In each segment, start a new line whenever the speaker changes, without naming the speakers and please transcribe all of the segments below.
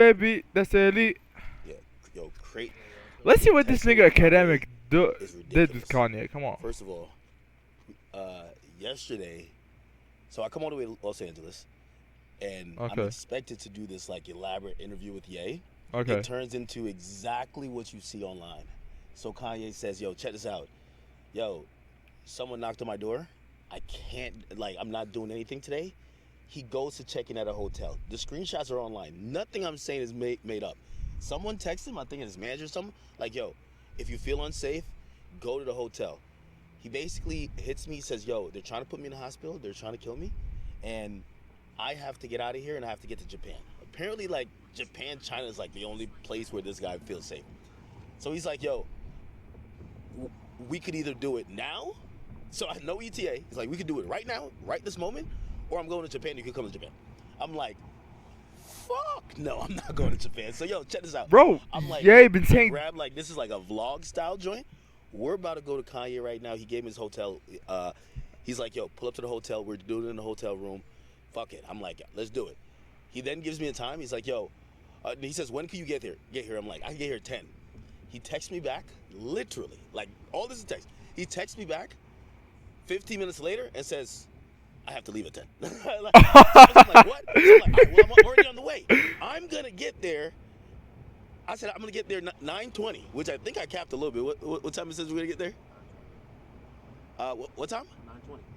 Baby, that's elite.
Yeah, yo, crate.
Let's see
Yo,
what this
texting
nigga
with Kanye
academic
is
did with
ridiculous.
Kanye. Come on.
First of all, yesterday, so I come all the way to Los Angeles, and I'm
Okay.
expected to do this like elaborate interview with Ye. It
Okay.
turns into exactly what you see online. So Kanye says, "Yo, check this out. Yo, someone knocked on my door. I can't, like, I'm not doing anything today." He goes to check in at a hotel. The screenshots are online. Nothing I'm saying is made up. Someone texted him, I think his manager or something, like, yo, if you feel unsafe, go to the hotel. He basically hits me, says, yo, they're trying to put me in the hospital, they're trying to kill me, and I have to get out of here and I have to get to Japan. Apparently, like, Japan, China is like the only place where this guy feels safe. So he's like, yo, we could either do it now. So I know ETA. He's like, we could do it right now, right this moment, or I'm going to Japan. You can come to Japan. I'm like, fuck no, I'm not going to Japan. So yo, check this out.
Bro,
I'm like,
yeah, been saying.
grab like this is like a vlog style joint. We're about to go to Kanye right now. He gave me his hotel. He's like, yo, pull up to the hotel. We're doing it in the hotel room. Fuck it. I'm like, let's do it. He then gives me a time. He's like, yo, he says, when can you get here? Get here. I'm like, I can get here at 10. He texts me back, literally, like all this is text. He texts me back 15 minutes later and says, I have to leave at 10. Like, so I'm like, what? So I'm like, all right, well, I'm already on the way. I'm going to get there. I said, I'm going to get there 9:20, which I think I capped a little bit. What time it says we're going to get there? What time?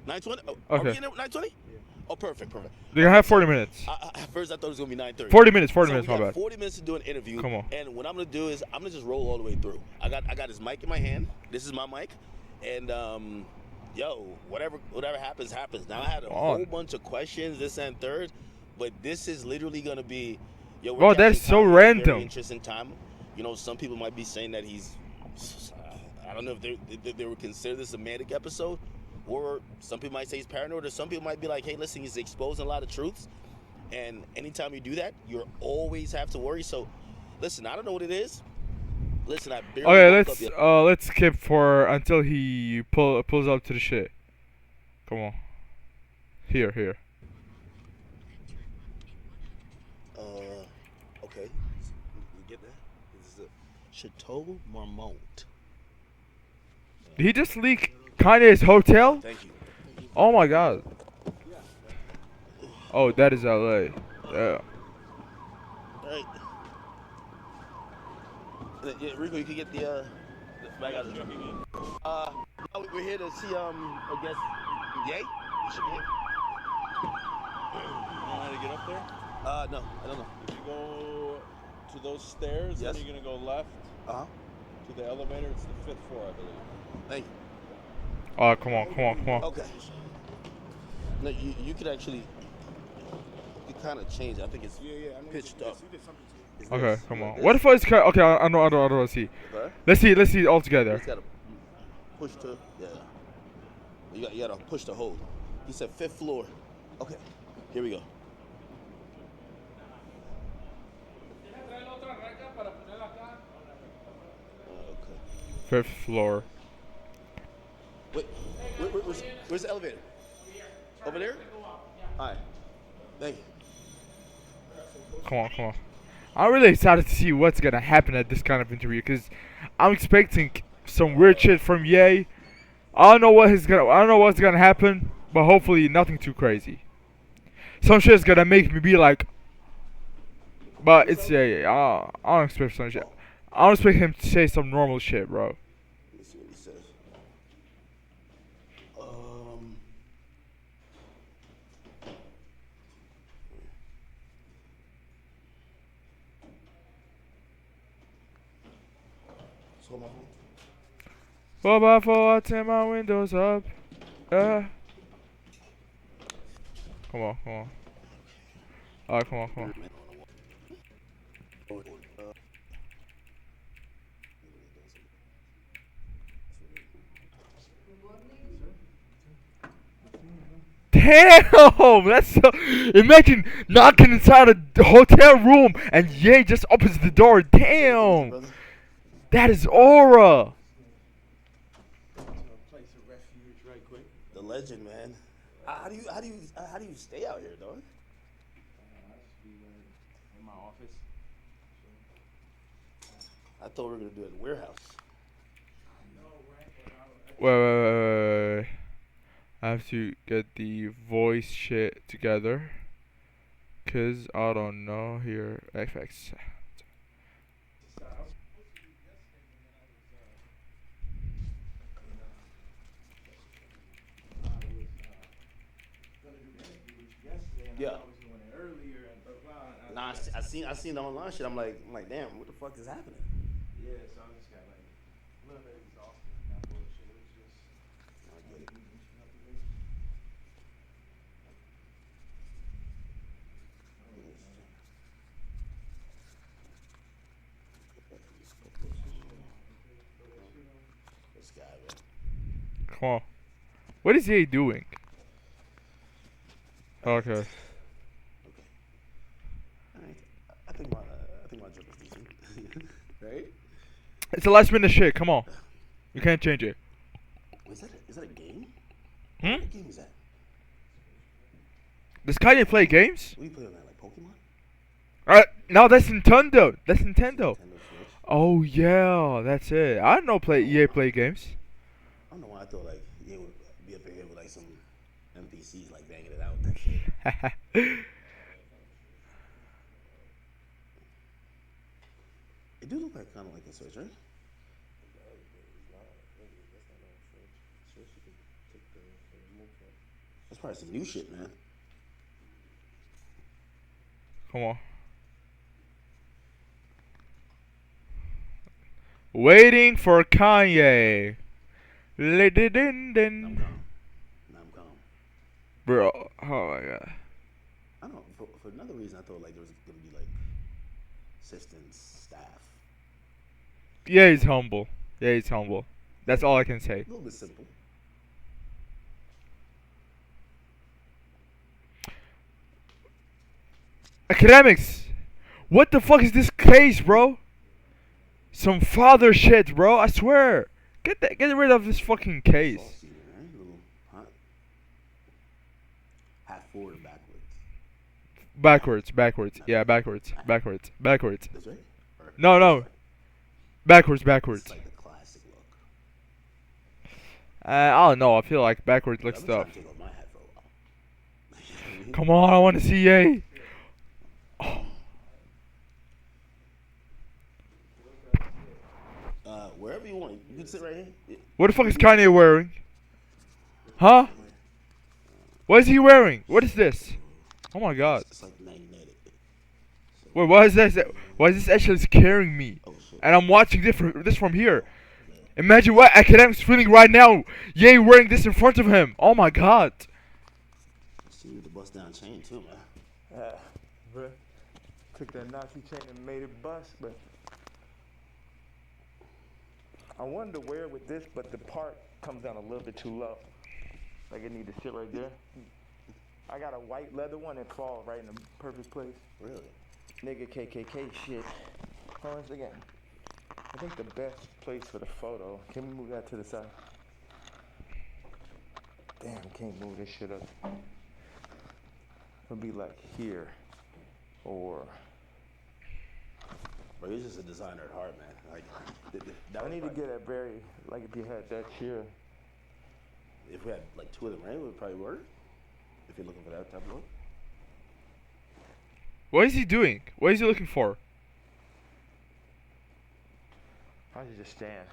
9:20. 9:20? Oh, are we
Okay.
in there at 9:20? Yeah. Oh, perfect.
They're gonna have 40 minutes.
At first, I thought it was going to be 9:30.
40 minutes. 40
So
minutes.
we
My
got
bad.
40 minutes to do an interview.
Come on.
And what I'm going to do is I'm going to just roll all the way through. I got his mic in my hand. This is my mic. And, yo, whatever happens. Now, I had a whole bunch of questions, this and third. But this is literally going to be, yo, we're
Bro, that's
catching
so
Kanye at a
random.
very interesting time. You know, some people might be saying that he's, I don't know if they would consider this a manic episode. Or some people might say he's paranoid. Or some people might be like, hey, listen, he's exposing a lot of truths. And anytime you do that, you always have to worry. So, listen, I don't know what it is. Listen, I barely
Okay,
woke up yet.
let's skip for until he pulls up to the shit. Come on. Here.
Okay. You get that? This is a Chateau Marmont.
Did he just leak Kanye's hotel?
Thank you.
Oh my god. Oh, that is LA. Yeah.
All right. Yeah, Rico, you can get the bag out of the truck. No, we're here to see, I guess, Ye? You should be here.
You know how to get up there?
No, I don't know.
If you go to those stairs,
Yes.
then you're gonna go left
Uh-huh.
to the elevator. It's the 5th floor, I believe.
Thank you.
Oh, come on.
Okay. No, you could actually, you kind of change. I think it's pitched up. It's
Okay,
this,
come
like
on.
this.
What if it's okay? I don't see.
Okay.
Let's see all together.
Just gotta push to, yeah. You gotta push to hold. He said 5th floor. Okay, here we go. Okay.
5th floor.
Wait, where's the elevator? Over there? All right. Thank you.
Come on. I'm really excited to see what's gonna happen at this kind of interview because I'm expecting some weird shit from Ye. I don't know what's gonna happen, but hopefully nothing too crazy. Some shit's gonna make me be like, but it's yeah. I don't expect some shit. I don't expect him to say some normal shit, bro.
Let's see what he says. So my phone.
4x4, I turn my windows up. Yeah. Come on. Alright, come on. Damn! That's so. Imagine knocking inside a hotel room and Ye just opens the door. Damn!
Brother.
That is aura!
Place of refuge right quick.
The legend, man. How do you stay out here, dog?
I should be in my office.
I thought we were gonna do it at the warehouse.
Wait. I have to get the voice shit together. Cause I don't know here. FX.
Yeah. Nah, I seen the online shit. I'm like, damn, what the fuck is happening?
Yeah, so I just got like a little bit exhausted from that bullshit. It was just
I get it. This guy, man.
Come on. What is he doing? Okay.
Okay. Alright. I think my joke is decent. Right?
It's a last minute shit. Come on. You can't change it.
Is that a game?
Hmm?
What game is that?
Does Kanye play games?
What do you play on that? Like Pokemon?
No, that's Nintendo. That's Nintendo.
Nintendo Switch?
Oh yeah, that's it. I don't know EA play games.
I don't know why I thought like you would be up here with like some NPCs like banging it out and that shit. It do look like kind of like a Switch, right? That's probably some new shit, man.
Come on. Waiting for Kanye.
Now I'm calm. Now I'm calm.
Bro, oh my god.
I don't know. For another reason, I thought like there was gonna be like assistants, staff.
Yeah, he's humble. Yeah, he's humble. That's all I can say.
A little bit simple.
Academics! What the fuck is this case, bro? Some father shit, bro. I swear. Get rid of this fucking case.
Saucy, right? A little hot. Half forward and backwards.
Backwards. Yeah, backwards.
This way? Or
No. Backwards.
It's like the classic look.
I don't know. I feel like backwards
I've
looks
been trying
tough.
to take off my hat for a while.
Come on, I want to see EA.
Wherever you want. You can sit right here. Yeah.
What the fuck is Kanye wearing? Huh? What is he wearing? What is this? Oh my god.
It's like magnetic. So,
Wait, what is this? Why is this actually scaring me?
oh shit.
And I'm watching this from here. Imagine what Academic's feeling right now. Yay, wearing this in front of him. Oh my god.
See with the bust down chain too, man.
Bruh. Took that Nazi chain and made it bust, but I wanted to wear it with this, but the part comes down a little bit too low. Like it need to sit right there. I got a white leather one that falls right in the perfect place.
Really?
Nigga KKK shit. Hold on a second. I think the best place for the photo. Can we move that to the side? Damn, can't move this shit up. It'll be like here, or
Bro, you're just a designer at heart, man. Like, that
I
would
need to
probably-
get a very like if you had that chair.
If we had like two of them, right, it would probably work. If you're looking for that type of look.
What is he doing? What is he looking for?
I should just stand.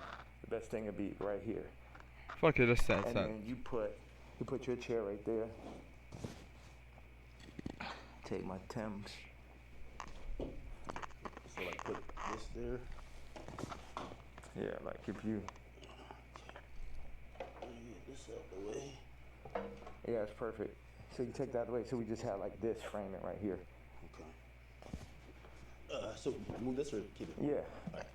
The best thing would be right here,
Fuck it, just stand.
and then you put your chair right there. Take my Timbs.
So like put this there.
Yeah, like if you.
Get this out the way.
Yeah, it's perfect. So you take that away. So we just have like this framing right here.
Okay. So move this or keep it?
Yeah.
Alright.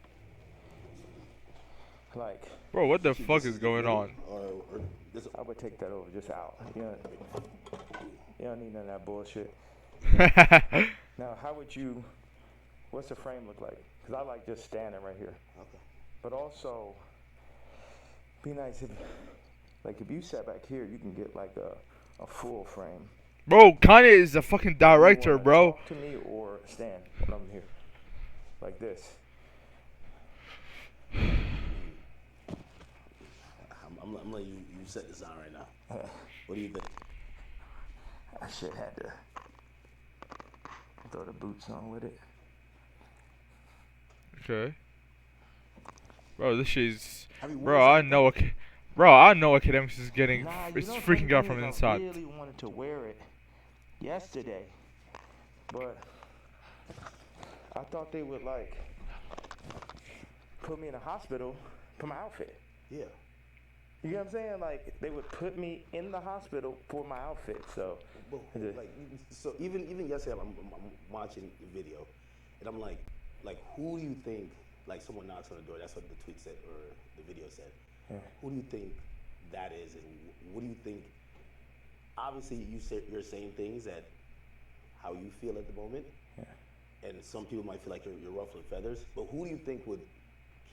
Like
Bro, what the
See,
fuck
this
is going
the
on?
middle, or this.
I would take that over just out. You don't need none of that bullshit. Now, how would you? What's the frame look like? Because I like just standing right here.
Okay.
But also, be nice if, like, if you sat back here, you can get like a full frame.
Bro, Kanye is a fucking
You
director,
wanna
bro.
Talk to me or stand when I'm here, like this.
I'm letting you set this on right now. What do you think?
I should had to throw the boots on with it.
Okay. Bro, this shit's.
I mean, what
Bro,
is
I
it?
know. Bro, I know academics is getting.
Nah,
It's
funny
freaking out
thing
from
is
inside.
I really wanted to wear it yesterday, but I thought they would like put me in a hospital for my outfit.
Yeah.
You know what I'm saying? Like they would put me in the hospital for my outfit. So,
But, so even yesterday, I'm watching the video, and I'm like, who do you think? Like someone knocks on the door. That's what the tweet said or the video said.
yeah.
Who do you think that is, and what do you think? Obviously, you're saying things that how you feel at the moment,
Yeah.
and some people might feel like you're ruffling feathers. But who do you think would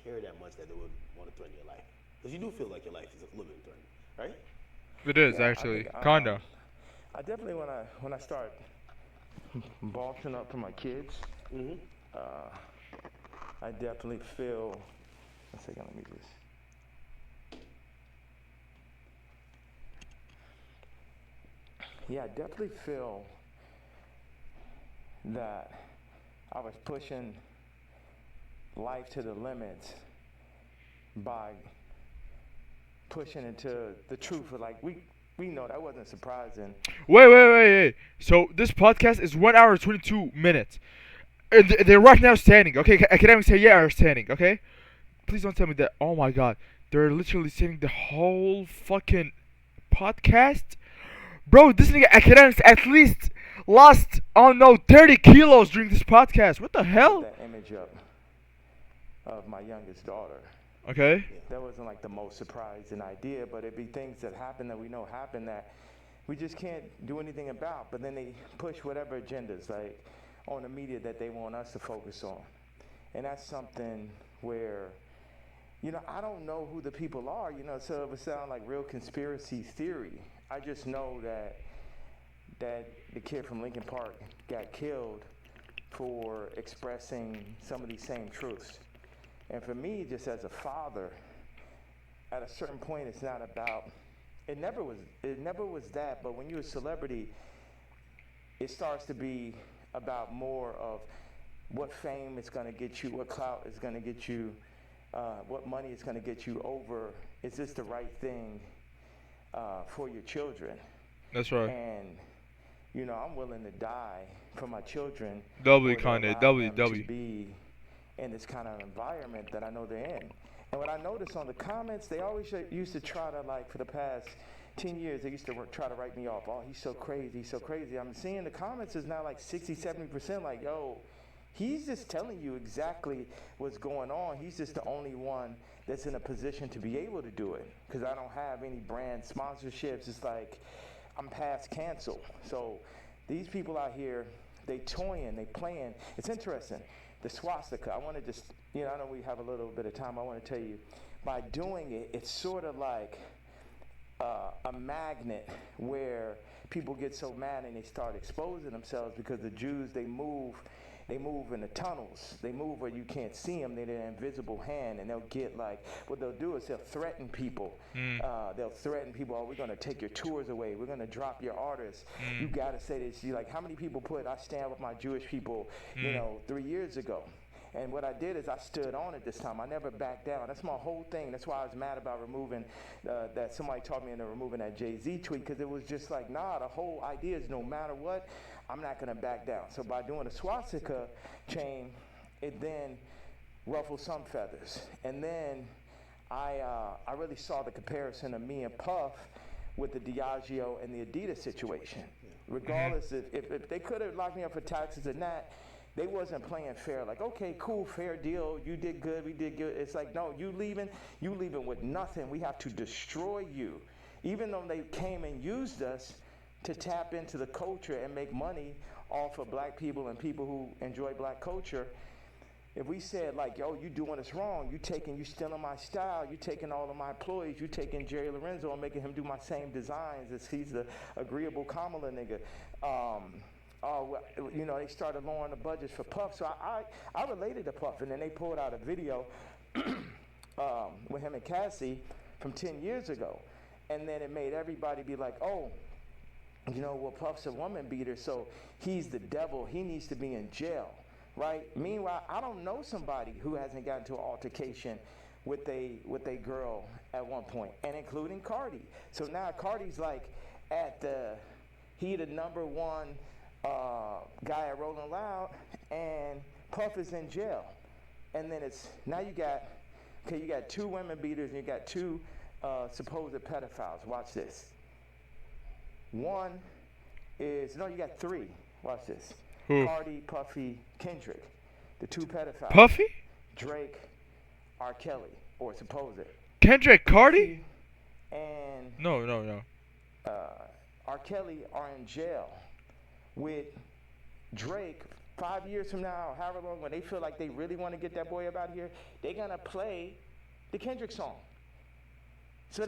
care that much that they would want to threaten your life? Because you do feel like your life is a little bit threatened, right?
It is
Yeah, I
actually.
think,
Kinda.
I definitely when I start bossing up for my kids,
Mm-hmm.
I definitely feel. One second, let me just. Yeah, I definitely feel that I was pushing life to the limits by pushing into the truth. Like we know that wasn't surprising.
Wait. So this podcast is 1 hour 22 minutes. They're right now standing. Okay, academics say yeah are standing. Okay, please don't tell me that. Oh my god, they're literally standing the whole fucking podcast. Bro, this nigga academics at least lost, oh no, 30 kilos during this podcast. What the hell?
That image up of my youngest daughter.
Okay.
That wasn't like the most surprising idea, but it'd be things that happen that we know happen that we just can't do anything about. But then they push whatever agendas like on the media that they want us to focus on. And that's something where, I don't know who the people are, so it would sound like real conspiracy theory. I just know that the kid from Lincoln Park got killed for expressing some of these same truths. And for me, just as a father, at a certain point, it's not about. It never was that. But when you're a celebrity, it starts to be about more of what fame is going to get you, what clout is going to get you, what money is going to get you over. Is this the right thing for your children?
That's right.
And I'm willing to die for my children.
W,
or to
Kanye,
allow
W,
them
W.
to be in this kind of environment that I know they're in. And what I noticed on the comments, they always used to try to, like, for the past 10 years, they used to try to write me off. Oh, he's so crazy, he's so crazy. I'm seeing the comments is now like 60, 70% like, yo, he's just telling you exactly what's going on. He's just the only one that's in a position to be able to do it. Because I don't have any brand sponsorships. It's like I'm past cancel. So these people out here, they toying, they playing. It's interesting. The swastika, I want to just, I know we have a little bit of time. I want to tell you, by doing it, it's sort of like a magnet where people get so mad and they start exposing themselves because the Jews, they move in the tunnels. They move where you can't see them. They're an invisible hand, and they'll get like, what they'll do is they'll threaten people. They'll threaten people, oh, we're going to take your tours away. We're going to drop your artists. You got to say this. You're like, how many people put, I stand with my Jewish people, 3 years ago? And what I did is I stood on it this time. I never backed down. That's my whole thing. That's why I was mad about removing that. Somebody taught me into removing that Jay-Z tweet, because it was just like, nah, the whole idea is no matter what, I'm not going to back down. So by doing a swastika chain, it then ruffled some feathers. And then I really saw the comparison of me and Puff with the Diageo and the Adidas situation. Regardless if they could have locked me up for taxes and that, they wasn't playing fair. Like, okay, cool, fair deal. You did good, we did good. It's like, no, you leaving with nothing. We have to destroy you. Even though they came and used us to tap into the culture and make money off of black people and people who enjoy black culture. If we said like, yo, you doing us wrong, you stealing my style, you taking all of my employees, you taking Jerry Lorenzo and making him do my same designs as he's the agreeable Kamala nigga. They started lowering the budgets for Puff. So I related to Puff, and then they pulled out a video with him and Cassie from 10 years ago. And then it made everybody be like, oh, you know, well, Puff's a woman beater, so he's the devil. He needs to be in jail, right? Meanwhile, I don't know somebody who hasn't gotten into an altercation with a girl at one point, and including Cardi. So now Cardi's like he the number one guy at Rolling Loud, and Puff is in jail. And then you got two women beaters and you got two supposed pedophiles. Watch this. You got three. Watch this.
Who?
Cardi, Puffy, Kendrick. The two pedophiles.
Puffy?
Drake, R. Kelly, or supposed.
Kendrick, Cardi?
And
No.
R. Kelly are in jail with Drake. 5 years from now, however long, when they feel like they really want to get that boy up out of here, they're gonna play the Kendrick song. So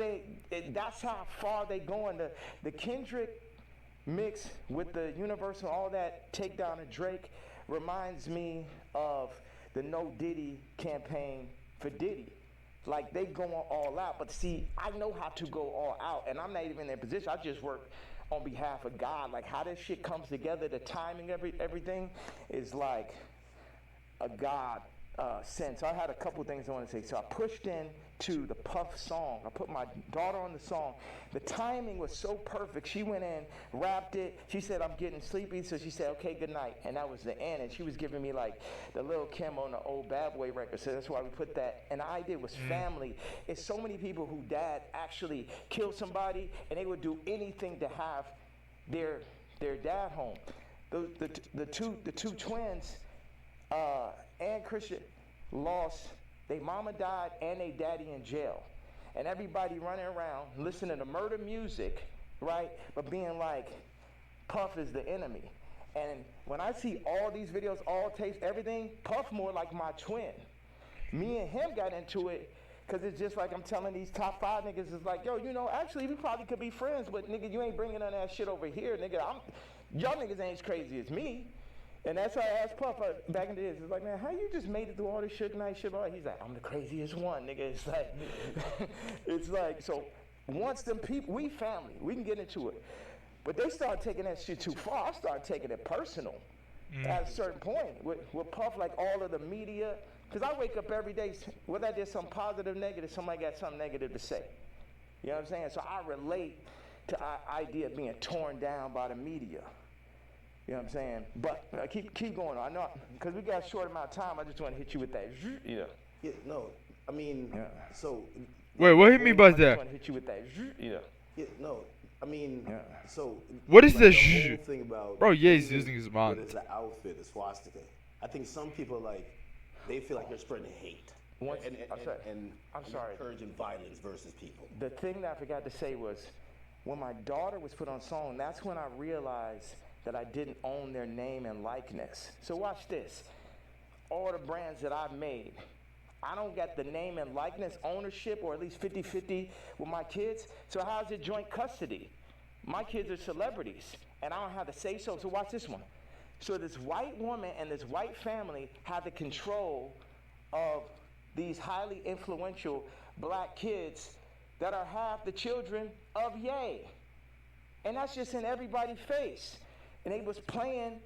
that's how far they going. The Kendrick mix with the Universal, all that takedown of Drake reminds me of the No Diddy campaign for Diddy. Like, they going all out, but see, I know how to go all out, and I'm not even in a position. I just work on behalf of God. Like, how this shit comes together, the timing, everything is like a God sense. I had a couple things I want to say. So I pushed in to the Puff song. I put my daughter on the song. The timing was so perfect. She went in, rapped it. She said, I'm getting sleepy. So she said, okay, good night. And that was the end. And she was giving me like the Lil' Kim on the old Bad Boy record. So that's why we put that. And the idea was family. It's so many people who dad actually killed somebody and they would do anything to have their dad home. The two twins, and Christian, lost their mama died and their daddy in jail, and everybody running around listening to murder music, right? But being like, Puff is the enemy. And when I see all these videos, all tapes, everything, Puff more like my twin. Me and him got into it because it's just like I'm telling these top 5 niggas, it's like, yo, you know, actually we probably could be friends, but nigga, you ain't bringing none of that shit over here, nigga. Y'all niggas ain't as crazy as me. And that's how I asked Puff back in the days. It's like, man, how you just made it through all this Suge Knight shit? He's like, I'm the craziest one, nigga. It's like, so once them people, we family, we can get into it. But they start taking that shit too far. I start taking it personal at a certain point. With Puff, like all of the media, because I wake up every day, whether I did something positive, negative, somebody got something negative to say. You know what I'm saying? So I relate to the idea of being torn down by the media. You know what I'm saying? But keep going. I know, because we got a short amount of time, I just want to hit you with that.
Yeah, no, I mean, so.
Wait, what hit me by
I just
that?
want to hit you with that.
Yeah, no, I mean, so.
What is
like,
the
whole thing about
Bro, yeah, he's
even
using his
when
mind.
it's an outfit, a swastika. I think some people, like, they feel like they're spreading hate. And
I'm sorry.
encouraging violence versus people.
The thing that I forgot to say was, when my daughter was put on song, that's when I realized that I didn't own their name and likeness. So watch this. All the brands that I've made, I don't get the name and likeness ownership, or at least 50-50 with my kids. So how's it joint custody? My kids are celebrities, and I don't have to say so. So watch this one. So this white woman and this white family have the control of these highly influential black kids that are half the children of Ye. And that's just in everybody's face. And they was playing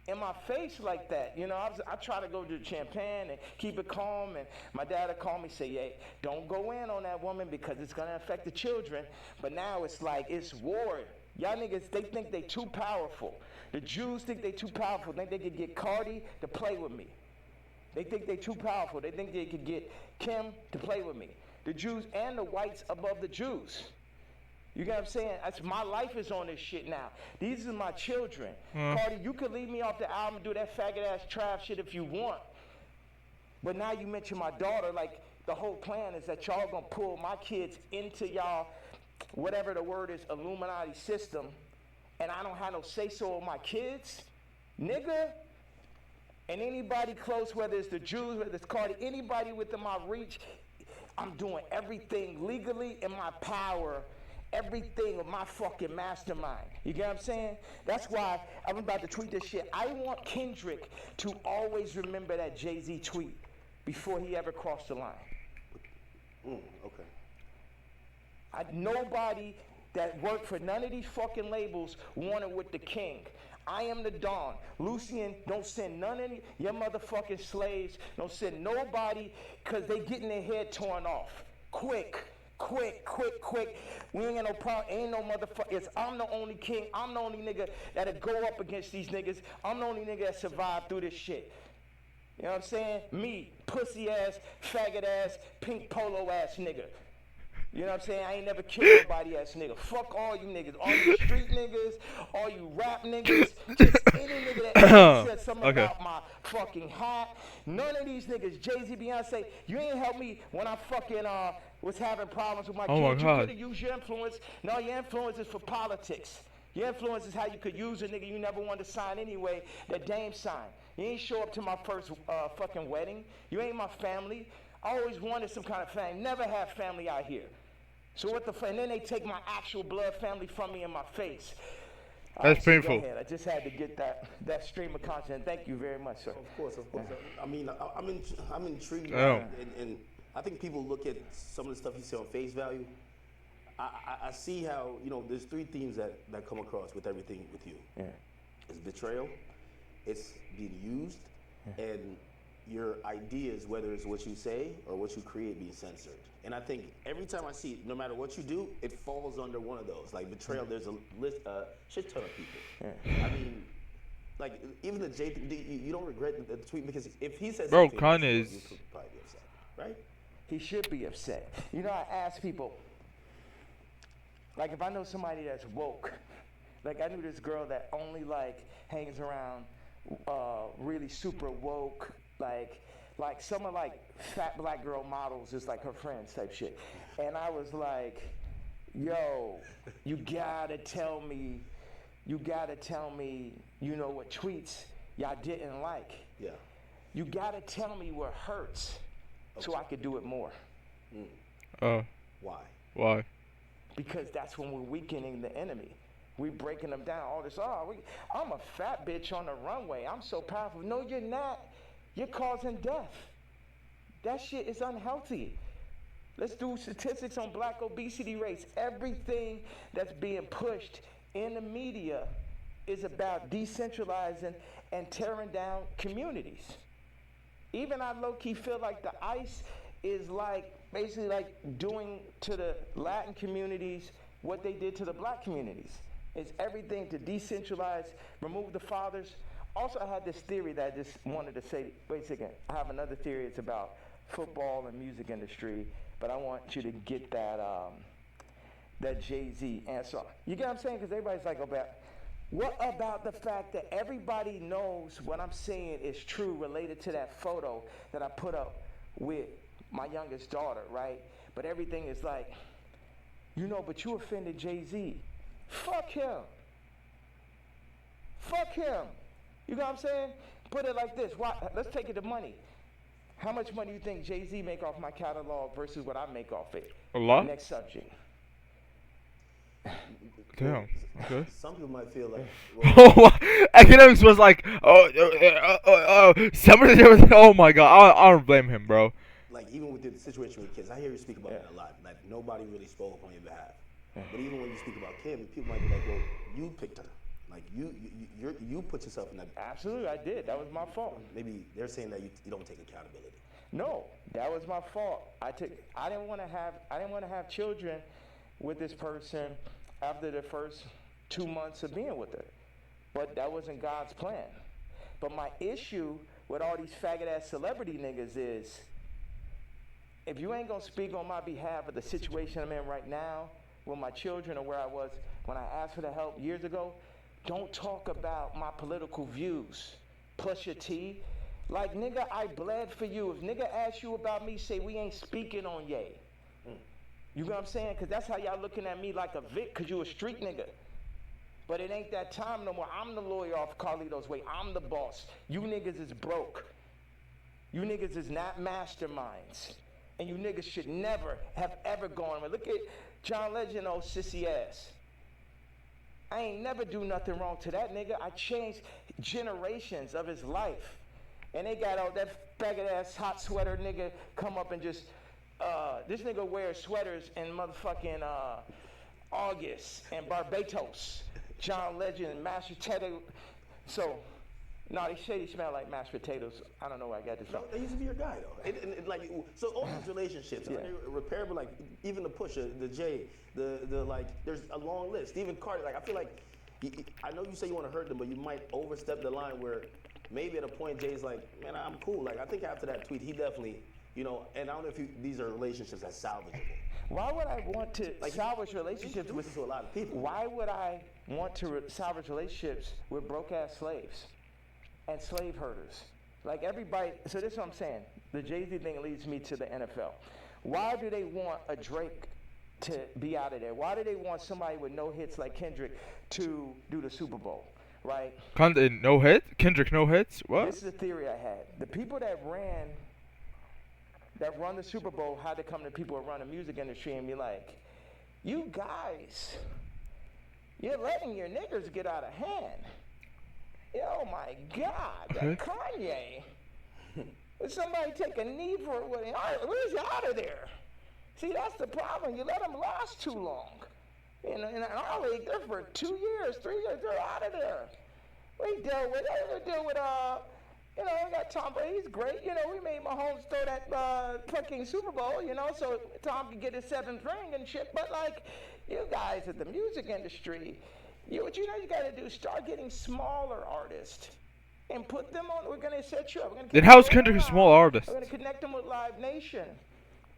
in my face like that. You know, I try to go to champagne and keep it calm. And my dad would call me, say, hey, don't go in on that woman because it's going to affect the children. But now it's like, it's war. Y'all niggas, they think they too powerful. The Jews think they too powerful. They think they could get Cardi to play with me. They think they too powerful. They think they could get Kim to play with me. The Jews and the whites above the Jews. You get what I'm saying? My life is on this shit now. These are my children. Cardi, you could leave me off the album and do that faggot-ass trap shit if you want. But now you mention my daughter, like, the whole plan is that y'all gonna pull my kids into y'all, whatever the word is, Illuminati system, and I don't have no say-so of my kids? Nigga? And anybody close, whether it's the Jews, whether it's Cardi, anybody within my reach, I'm doing everything legally in my power, everything of my fucking mastermind. You get what I'm saying? That's why I'm about to tweet this shit. I want Kendrick to always remember that Jay-Z tweet before he ever crossed the line.
Okay.
Nobody that worked for none of these fucking labels wanted with the king. I am the Don. Lucian, don't send none of your motherfucking slaves. Don't send nobody, because they getting their head torn off. Quick. We ain't got no problem. Ain't no motherfucker. I'm the only king. I'm the only nigga that'll go up against these niggas. I'm the only nigga that survived through this shit. You know what I'm saying? Me, pussy ass, faggot ass, pink polo ass nigga. You know what I'm saying? I ain't never killed nobody ass nigga. Fuck all you niggas. All you street niggas, all you rap niggas, just any nigga that said something about my fucking hat. None of these niggas, Jay-Z, Beyonce, you ain't helped me when I fucking was having problems with my kids. You could have used your influence. No, your influence is for politics. Your influence is how you could use a nigga you never wanted to sign anyway, that Dame signed. You ain't show up to my first fucking wedding. You ain't my family. I always wanted some kind of family. Never had family out here. So what the fuck? And then they take my actual blood family from me in my face.
That's painful.
I just had to get that stream of content. Thank you very much, sir.
Of course. I mean, I'm intrigued,
Oh.
and I think people look at some of the stuff you say on face value. I see how, there's three themes that come across with everything with you.
Yeah.
It's betrayal, it's being used, and your ideas, whether it's what you say or what you create, being censored. And I think every time I see it, no matter what you do, it falls under one of those. Like betrayal, there's a shit ton of people.
Yeah.
I mean, like even the J, you don't regret the tweet, because if he says
Bro,
something,
Kanye is.
you could probably be upset, right?
He should be upset. I ask people, like if I know somebody that's woke, like I knew this girl that only like hangs around really super woke, like some of like fat black girl models is like her friends type shit. And I was like, yo, you gotta tell me, what tweets y'all didn't like.
Yeah.
You gotta tell me what hurts so I could do it more.
Why?
Why?
Because that's when we're weakening the enemy. We're breaking them down. All this, I'm a fat bitch on the runway. I'm so powerful. No, you're not. You're causing death. That shit is unhealthy. Let's do statistics on black obesity rates. Everything that's being pushed in the media is about decentralizing and tearing down communities. Even I low-key feel like the ICE is like basically like doing to the Latin communities what they did to the black communities. It's everything to decentralize, remove the fathers. Also, I had this theory that I just wanted to say, wait a second, I have another theory. It's about football and music industry, but I want you to get that Jay-Z answer. You get what I'm saying? Because everybody's like, what about the fact that everybody knows what I'm saying is true related to that photo that I put up with my youngest daughter, right? But everything is like, but you offended Jay-Z. Fuck him. You know what I'm saying? Put it like this. Let's take it to money. How much money do you think Jay-Z make off my catalog versus what I make off it?
A lot?
Next subject.
Damn. Okay.
Some people might feel like,
Academics was like, somebody was, oh my god, I don't blame him, bro.
like even with the situation with kids, I hear you speak about that a lot. Like nobody really spoke on your behalf. But even when you speak about Kim, people might be like, well, you picked her. Like you put yourself in that.
Absolutely, I did. That was my fault.
Maybe they're saying that you don't take accountability.
No, that was my fault. I didn't want to have children with this person after the first 2 months of being with her. But that wasn't God's plan. But my issue with all these faggot ass celebrity niggas is, if you ain't gonna speak on my behalf of the situation I'm in right now with my children or where I was when I asked for the help years ago, don't talk about my political views. Plus your T. Like, nigga, I bled for you. If nigga asks you about me, say we ain't speaking on Ye. You know what I'm saying? Because that's how y'all looking at me like a Vic, because you a street nigga. But it ain't that time no more. I'm the lawyer off Carlito's way. I'm the boss. You niggas is broke. You niggas is not masterminds. And you niggas should never have ever gone. Look at John Legend, old sissy ass. I ain't never do nothing wrong to that nigga. I changed generations of his life. And they got all that faggot ass hot sweater nigga come up and just This nigga wears sweaters in motherfucking August and Barbados. John Legend and mashed potato. So, no, they say he smell like mashed potatoes. I don't know where I got this from.
No, that used to be your guy though. Like, so all these relationships,
Yeah.
are they repairable? Like even the Pusha, the Jay, the like. There's a long list. Even Cardi. Like I feel like, I know you say you want to hurt them, but you might overstep the line where maybe at a point Jay's like, man, I'm cool. Like I think after that tweet, he definitely, and I don't know if these are relationships that's salvageable.
Why would I want to salvage relationships
with
with
to a lot of people.
Why would I want to salvage relationships with broke-ass slaves and slave herders? Like everybody, so this is what I'm saying. The Jay-Z thing leads me to the NFL. Why do they want a Drake to be out of there? Why do they want somebody with no hits like Kendrick to do the Super Bowl, right?
No hit? Kendrick no hits? What?
This is a theory I had. The people that run the Super Bowl had to come to people who run the music industry and be like, you guys, you're letting your niggers get out of hand. Oh my God, Kanye. Would somebody take a knee for it? Where's you out of there? See, that's the problem. You let them last too long. In our league, they're for 2 years, 3 years, they're out of there. We deal with we got Tom Brady, he's great. We made Mahomes throw that fucking Super Bowl, so Tom could get his 7th ring and shit. But like, you guys at the music industry, what you got to do, start getting smaller artists and put them on. We're going to set you up.
Then how's Kendrick a small artist?
We're going to connect them with Live Nation.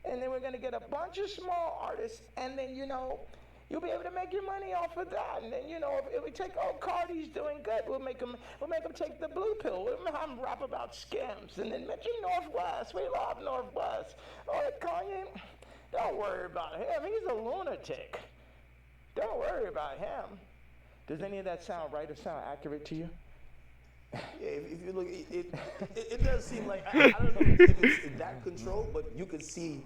And then we're going to get a bunch of small artists, and then, you'll be able to make your money off of that. And then, if we take, Cardi's doing good, we'll make them take the blue pill. We'll have them rap about Skims. And then mention Northwest. We love Northwest. Kanye, don't worry about him. He's a lunatic. Don't worry about him. Does any of that sound right or sound accurate to you?
Yeah, if you look, it does seem like, I don't know if it's that control, but you could see.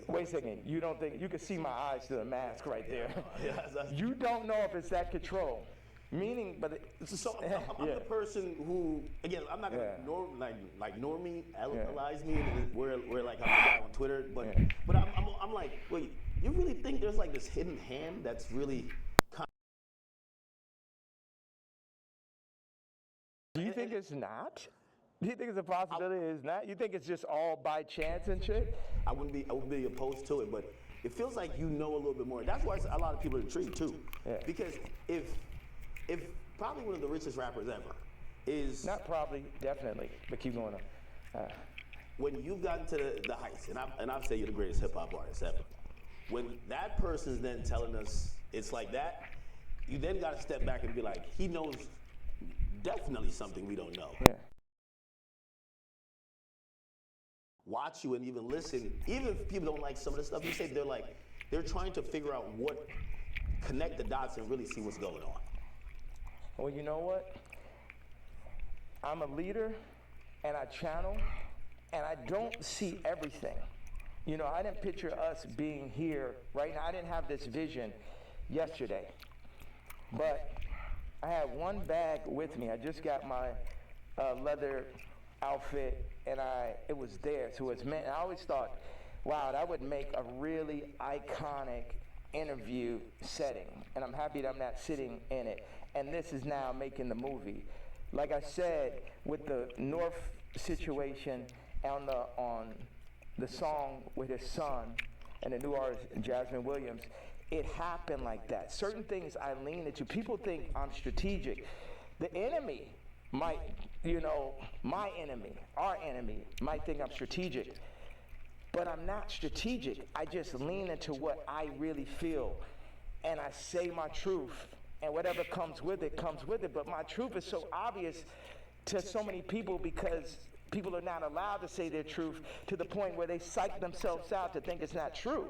Wait a second. You don't think you can see my eyes through the mask right there?
Yeah,
You don't know if it's that control, meaning, but
I'm the person who, again, I'm not gonna normalize me where like I'm the guy on Twitter, but I'm like, wait, you really think there's like this hidden hand that's really?
Do you think it's not? Do you think it's a possibility it's not? You think it's just all by chance and shit?
I wouldn't be opposed to it, but it feels like a little bit more. That's why a lot of people are intrigued too.
Yeah.
Because if probably one of the richest rappers ever is
not probably, definitely, but keep going on.
When you've gotten to the heights, and I'll say you're the greatest hip hop artist ever. When that person's then telling us it's like that, you then got to step back and be like, he knows definitely something we don't know.
Yeah.
Watch you and even listen, even if people don't like some of the stuff you say, they're trying to figure out connect the dots and really see what's going on.
Well, you know what? I'm a leader and I channel and I don't see everything. I didn't picture us being here right now. I didn't have this vision yesterday, but I had one bag with me. I just got my leather outfit, and it was there, so it's meant. I always thought, wow, that would make a really iconic interview setting, and I'm happy that I'm not sitting in it. And this is now making the movie. Like I said, with the North situation on the song with his son and the new artist Jasmine Williams, it happened like that. Certain things I lean into. People think I'm strategic. The enemy might, my enemy, our enemy, might think I'm strategic. But I'm not strategic. I just lean into what I really feel. And I say my truth. And whatever comes with it, comes with it. But my truth is so obvious to so many people because people are not allowed to say their truth to the point where they psych themselves out to think it's not true.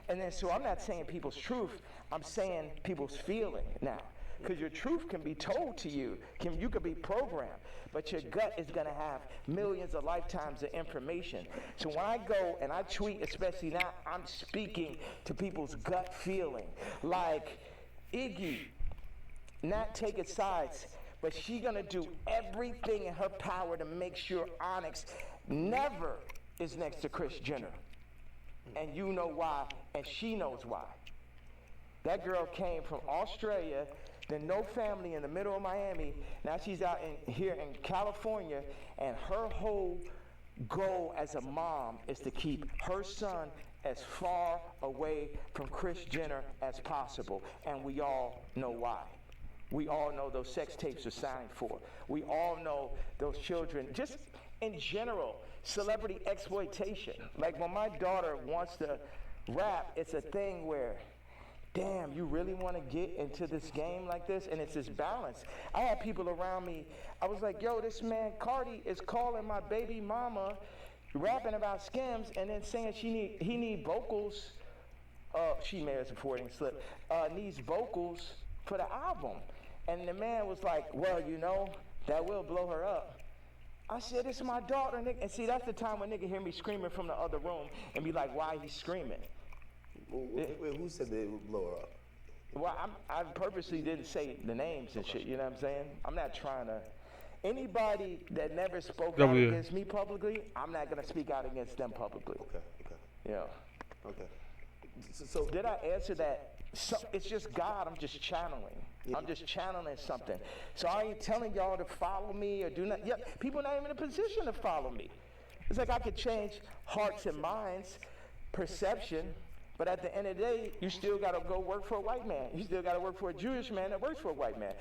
And then, so I'm not saying people's truth, I'm saying people's feeling now. Because your truth can be told to you, you could be programmed, but your gut is gonna have millions of lifetimes of information. So when I go and I tweet, especially now, I'm speaking to people's gut feeling. Like Iggy, not taking sides, but she gonna do everything in her power to make sure Onyx never is next to Kris Jenner. And you know why, and she knows why. That girl came from Australia, then no family in the middle of Miami. Now she's out here in California, and her whole goal as a mom is to keep her son as far away from Kris Jenner as possible. And we all know why. We all know those sex tapes are signed for. We all know those children, just in general, celebrity exploitation. Like when my daughter wants to rap, it's a thing where, damn, you really want to get into this game like this? And it's this balance. I had people around me, I was like, yo, this man Cardi is calling my baby mama, rapping about Skims, and then saying he need vocals. She may have a Freudian slip. Needs vocals for the album. And the man was like, well, you know, that will blow her up. I said, it's my daughter, nigga. And see, that's the time when nigga hear me screaming from the other room and be like, why he screaming?
Wait, who said they would blow her up?
Well, I purposely didn't say the names and shit, you know what I'm saying? I'm not trying to. Anybody that never spoke out against me publicly, I'm not going to speak out against them publicly.
Okay.
Yeah.
Okay. So
did I answer that? So, it's just God, I'm just channeling.
Yeah.
I'm just channeling something. So I ain't telling y'all to follow me or do not. Yeah, people not even in a position to follow me. It's like I could change hearts and minds, perception, but at the end of the day, you still got to go work for a white man. You still got to work for a Jewish man that works for a white man.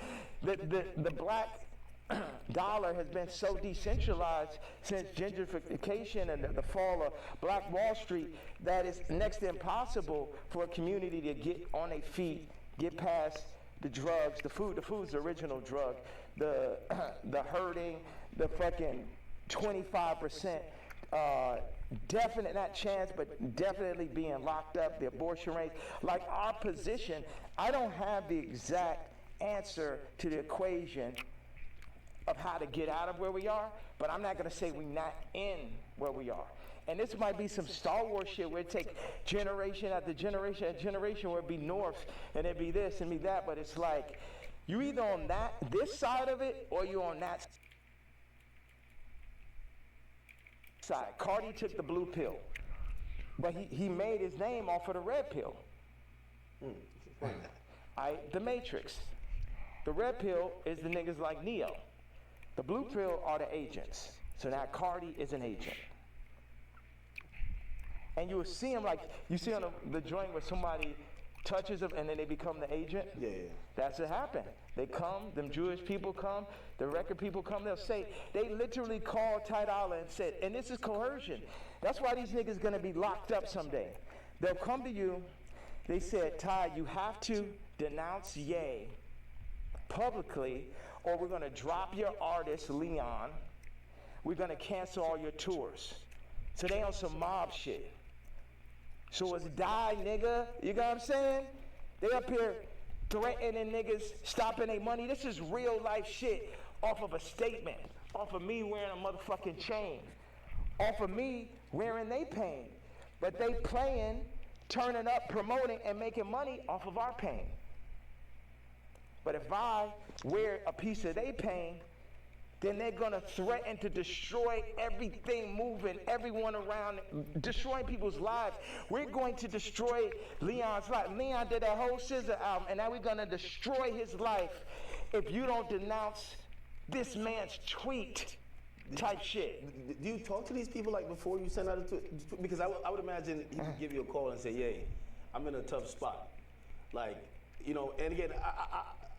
The black dollar has been so decentralized since gentrification and the fall of Black Wall Street that it's next to impossible for a community to get on their feet, get past the drugs, the food. The food's the original drug. The hurting, the fucking 25%. Definite, not chance, but definitely being locked up, the abortion rates. Like our position, I don't have the exact answer to the equation of how to get out of where we are, but I'm not going to say we're not in where we are. And this might be some Star Wars shit where it take generation after generation after generation where it be north and it be this and be that, but it's like you either on this side of it or you on that side. Cardi took the blue pill, but he made his name off of the red pill. The Matrix. The red pill is the niggas like Neo. The blue pill are the agents. So now Cardi is an agent. And you will see him like, you see on the joint where somebody touches them and then they become the agent?
Yeah.
That's what happened. They come, them Jewish people come, the record people come, they'll say, they literally called Ty Dolla and said, and this is coercion. That's why these niggas gonna be locked up someday. They'll come to you, they said, Ty, you have to denounce Ye publicly or we're gonna drop your artist, Leon. We're gonna cancel all your tours. So they on some mob shit. So it's die, nigga. You know what I'm saying? They up here threatening niggas, stopping their money. This is real life shit off of a statement. Off of me wearing a motherfucking chain. Off of me wearing they pain. But they playing, turning up, promoting, and making money off of our pain. But if I wear a piece of their pain, then they're gonna threaten to destroy everything moving, everyone around, destroying people's lives. We're going to destroy Leon's life. Leon did that whole SZA album, and now we're gonna destroy his life if you don't denounce this man's tweet type shit.
Do you talk to these people like before you send out a tweet? Because I would imagine he could give you a call and say, "Yay, I'm in a tough spot." Like, you know, and again,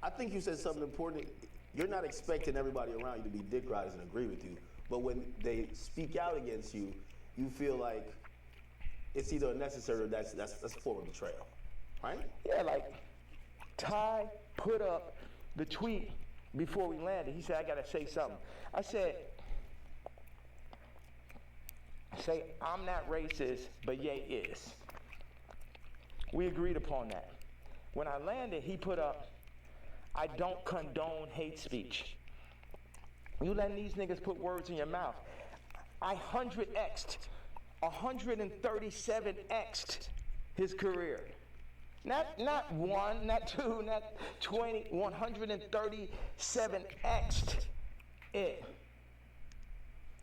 I think you said something important. You're not expecting everybody around you to be dick riders and agree with you, but when they speak out against you, you feel like it's either unnecessary or that's a form of betrayal, right?
Yeah, like Ty put up the tweet before we landed. He said, "I gotta say something." I said, "I'm not racist, but Ye is." We agreed upon that. When I landed, he put up, "I don't condone hate speech." You letting these niggas put words in your mouth. I 100x'd, 137x'd his career. Not one, not two, not 20, 137x'd it.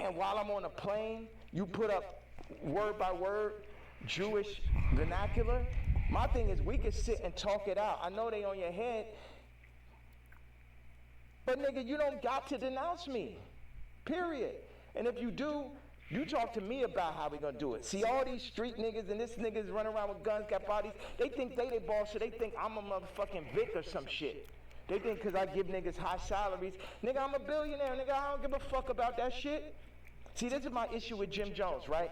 And while I'm on a plane, you put up word by word Jewish vernacular. My thing is we could sit and talk it out. I know they on your head, but nigga, you don't got to denounce me. Period. And if you do, you talk to me about how we gonna do it. See all these street niggas and this niggas running around with guns, got bodies. They think they boss, so they think I'm a motherfucking Vic or some shit. They think because I give niggas high salaries, nigga, I'm a billionaire, nigga, I don't give a fuck about that shit. See, this is my issue with Jim Jones, right?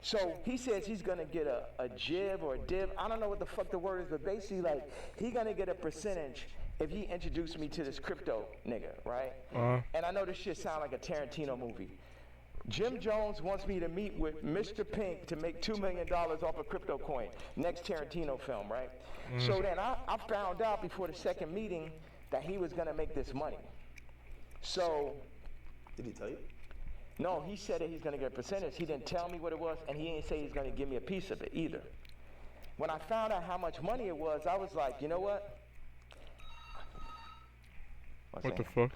So he says he's gonna get a jib or a div. I don't know what the fuck the word is, but basically like he gonna get a percentage if he introduced me to this crypto nigga, right? And I know this shit sound like a Tarantino movie. Jim Jones wants me to meet with Mr. Pink to make $2 million off a crypto coin. Next Tarantino film, right? So then I found out before the second meeting that he was gonna make this money. So.
Did he tell you?
No, he said that he's gonna get a percentage. He didn't tell me what it was, and he didn't say he's gonna give me a piece of it either. When I found out how much money it was, I was like, you know what?
What the fuck?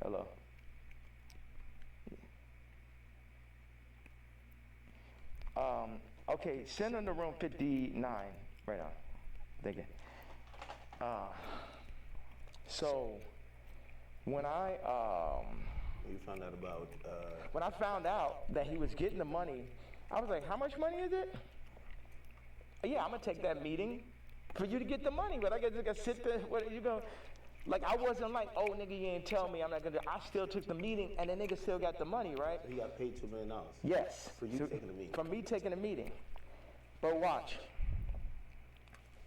Hello. Okay, send him to room 59 right now. Thank you. So when
You found out about.
When I found out that he was getting the money, I was like, how much money is it? Yeah, I'm gonna take that meeting for you to get the money, but I gotta sit there. What are you gonna? Like, I wasn't like, oh, nigga, you didn't tell me, I'm not gonna do. I still took the meeting, and the nigga still got the money, right?
He got paid $2 million.
Yes.
For you taking the meeting.
For me taking the meeting. But watch.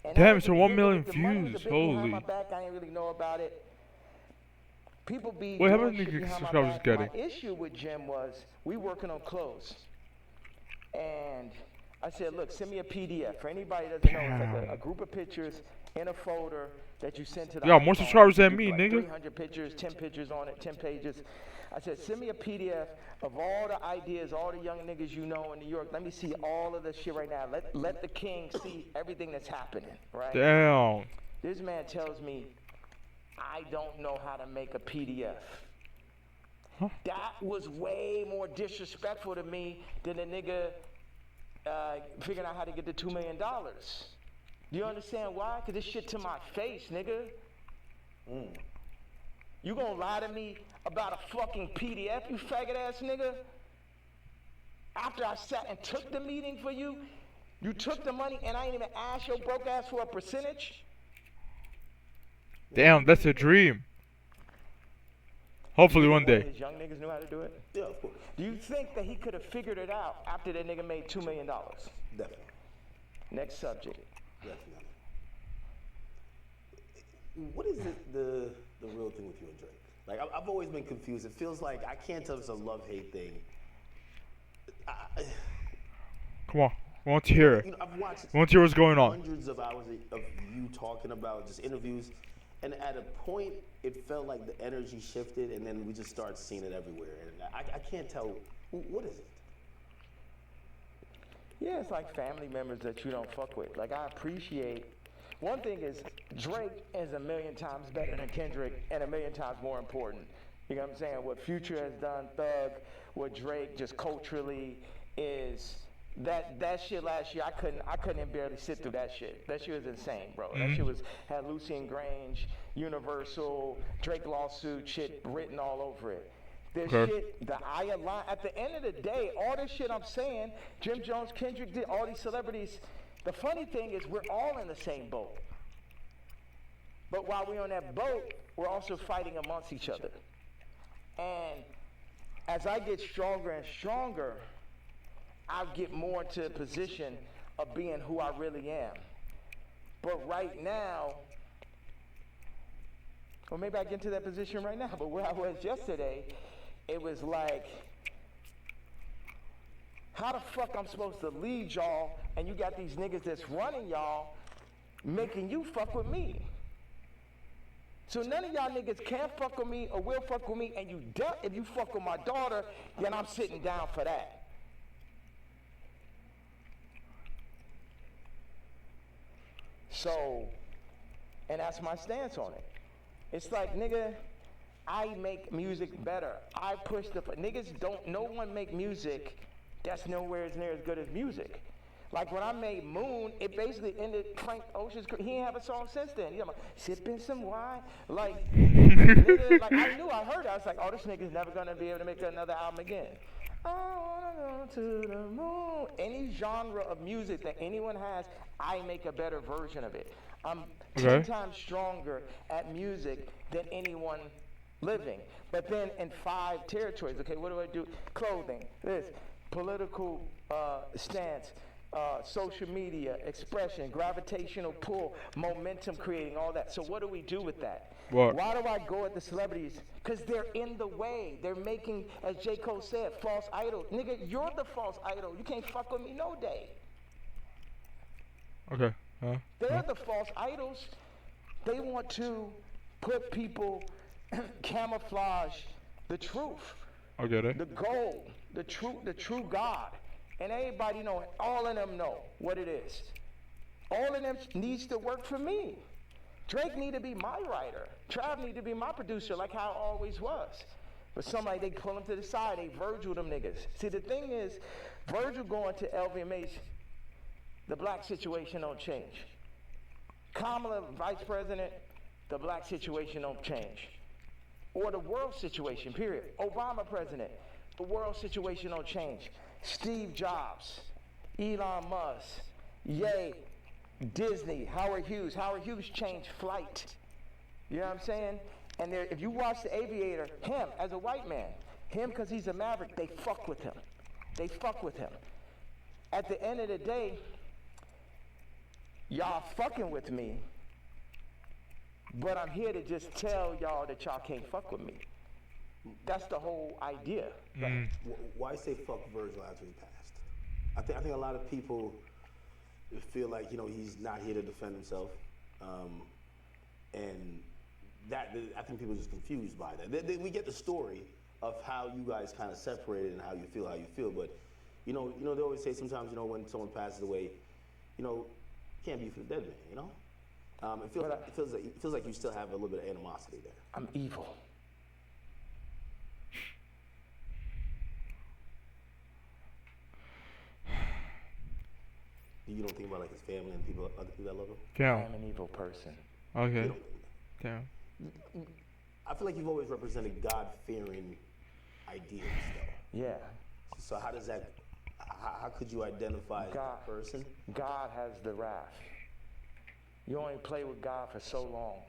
And
Damn,
was
it's a
the
1
nigga
million
with the money
views.
was a bit behind
Holy.
my back. I didn't really know about it. People be
Wait, how
doing
many
shit behind my
subscribers
back.
getting?
My issue with Jim was we working on clothes. And I said, look, send me a PDF. For anybody that doesn't know, it's like a group of pictures in a folder that you send to the
You got more
iPhone.
subscribers than
You
me,
do like
nigga.
300 pictures, 10 pictures on it, 10 pages. I said, send me a PDF of all the ideas, all the young niggas you know in New York. Let me see all of this shit right now. Let the king see everything that's happening, right?
Damn.
This man tells me, I don't know how to make a PDF.
Huh?
That was way more disrespectful to me than a nigga figuring out how to get the $2 million. Do you understand why? Because this shit to my face, nigga. You gonna lie to me about a fucking PDF, you faggot ass nigga? After I sat and took the meeting for you, you took the money and I ain't even asked your broke ass for a percentage?
Damn, that's a dream. Hopefully one day.
His young niggas knew how to do it?
Yeah, of course.
Do you think that he could have figured it out after that nigga made $2 million?
Definitely.
Next subject.
Definitely. What is the real thing with you and Drake? Like, I've always been confused. It feels like I can't tell if it's a love-hate thing.
Come on. I want to hear it.
You know, I've watched
I want to hear what's going on.
hundreds of hours of you talking about just interviews, and at a point, it felt like the energy shifted, and then we just started seeing it everywhere. And I can't tell, what is it?
Yeah, it's like family members that you don't fuck with. Like, I appreciate. One thing is, Drake is a million times better than Kendrick and a million times more important. You know what I'm saying? What Future has done, Thug, what Drake just culturally is. That shit last year, I couldn't even barely sit through that shit. That shit was insane, bro. That shit had Lucian Grange, Universal, Drake lawsuit shit written all over it. This shit, the I align. At the end of the day, all this shit I'm saying, Jim Jones, Kendrick did, all these celebrities. The funny thing is, we're all in the same boat. But while we're on that boat, we're also fighting amongst each other. And as I get stronger and stronger, I get more into a position of being who I really am. But right now, or maybe I get into that position right now, but where I was yesterday, it was like, how the fuck I'm supposed to lead y'all and you got these niggas that's running y'all making you fuck with me? So none of y'all niggas can't fuck with me or will fuck with me, and if you fuck with my daughter, then I'm sitting down for that. So, and that's my stance on it. It's like, nigga, I make music better. I push niggas don't, no one make music that's nowhere as near as good as music. Like when I made Moon, it basically ended Frank Ocean's career. He ain't have a song since then. You know, sipping some wine. Like, nigga, like I knew I heard it. I was like, oh, this nigga's never gonna be able to make another album again. I wanna go to the moon. Any genre of music that anyone has, I make a better version of it. I'm 10 times stronger at music than anyone living. But then in 5 territories, okay, what do I do? Clothing, this, political stance, social media, expression, gravitational pull, momentum creating, all that. So what do we do with that?
What?
Why do I go at the celebrities? Because they're in the way. They're making, as J. Cole said, false idols. Nigga, you're the false idol. You can't fuck with me no day.
Okay.
They're the false idols. They want to put people, camouflage the truth,
I get it.
the gold, the true God. And everybody know, all of them know what it is. All of them needs to work for me. Drake need to be my writer. Trav need to be my producer, like how it always was. But somebody, they pull him to the side, they Virgil them niggas. See, the thing is, Virgil going to LVMH, the black situation don't change. Kamala, vice president, the black situation don't change. Or the world situation, period. Obama president, the world situation don't change. Steve Jobs, Elon Musk, Ye, Disney, Howard Hughes. Howard Hughes changed flight. You know what I'm saying? And there, if you watch The Aviator, him as a white man, him because he's a maverick, they fuck with him. They fuck with him. At the end of the day, y'all fucking with me, but I'm here to just tell y'all that y'all can't fuck with me. That's the whole idea.
Why say fuck Virgil after he passed? I think a lot of people feel like, you know, he's not here to defend himself, and that I think people are just confused by that. We get the story of how you guys kind of separated and how you feel, but you know they always say sometimes, you know, when someone passes away, you know, you can't be for the dead man, you know. It feels like you still have a little bit of animosity there.
I'm evil.
You don't think about like his family and other people that love him?
Yeah.
I am an evil person.
Okay. Damn.
I feel like you've always represented God-fearing ideas, though.
Yeah.
So how does that? How could you identify that person?
God has the wrath. You only play with God for so long.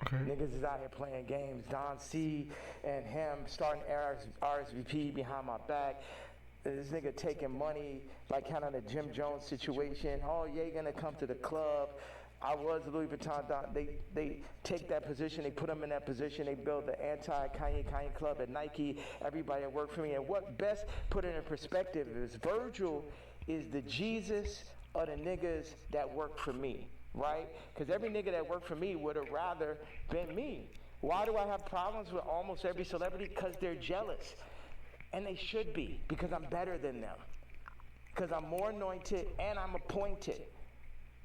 Okay.
Niggas is out here playing games. Don C and him starting RSVP behind my back. This nigga taking money, like kind of the Jim Jones situation. Oh, yeah, you gonna come to the club. I was Louis Vuitton. They take that position, they put them in that position, they build the anti-Kanye club at Nike. Everybody that worked for me. And what best put it in perspective is Virgil is the Jesus of the niggas that work for me, right? Because every nigga that worked for me would have rather been me. Why do I have problems with almost every celebrity? Because they're jealous. And they should be, because I'm better than them. Because I'm more anointed and I'm appointed.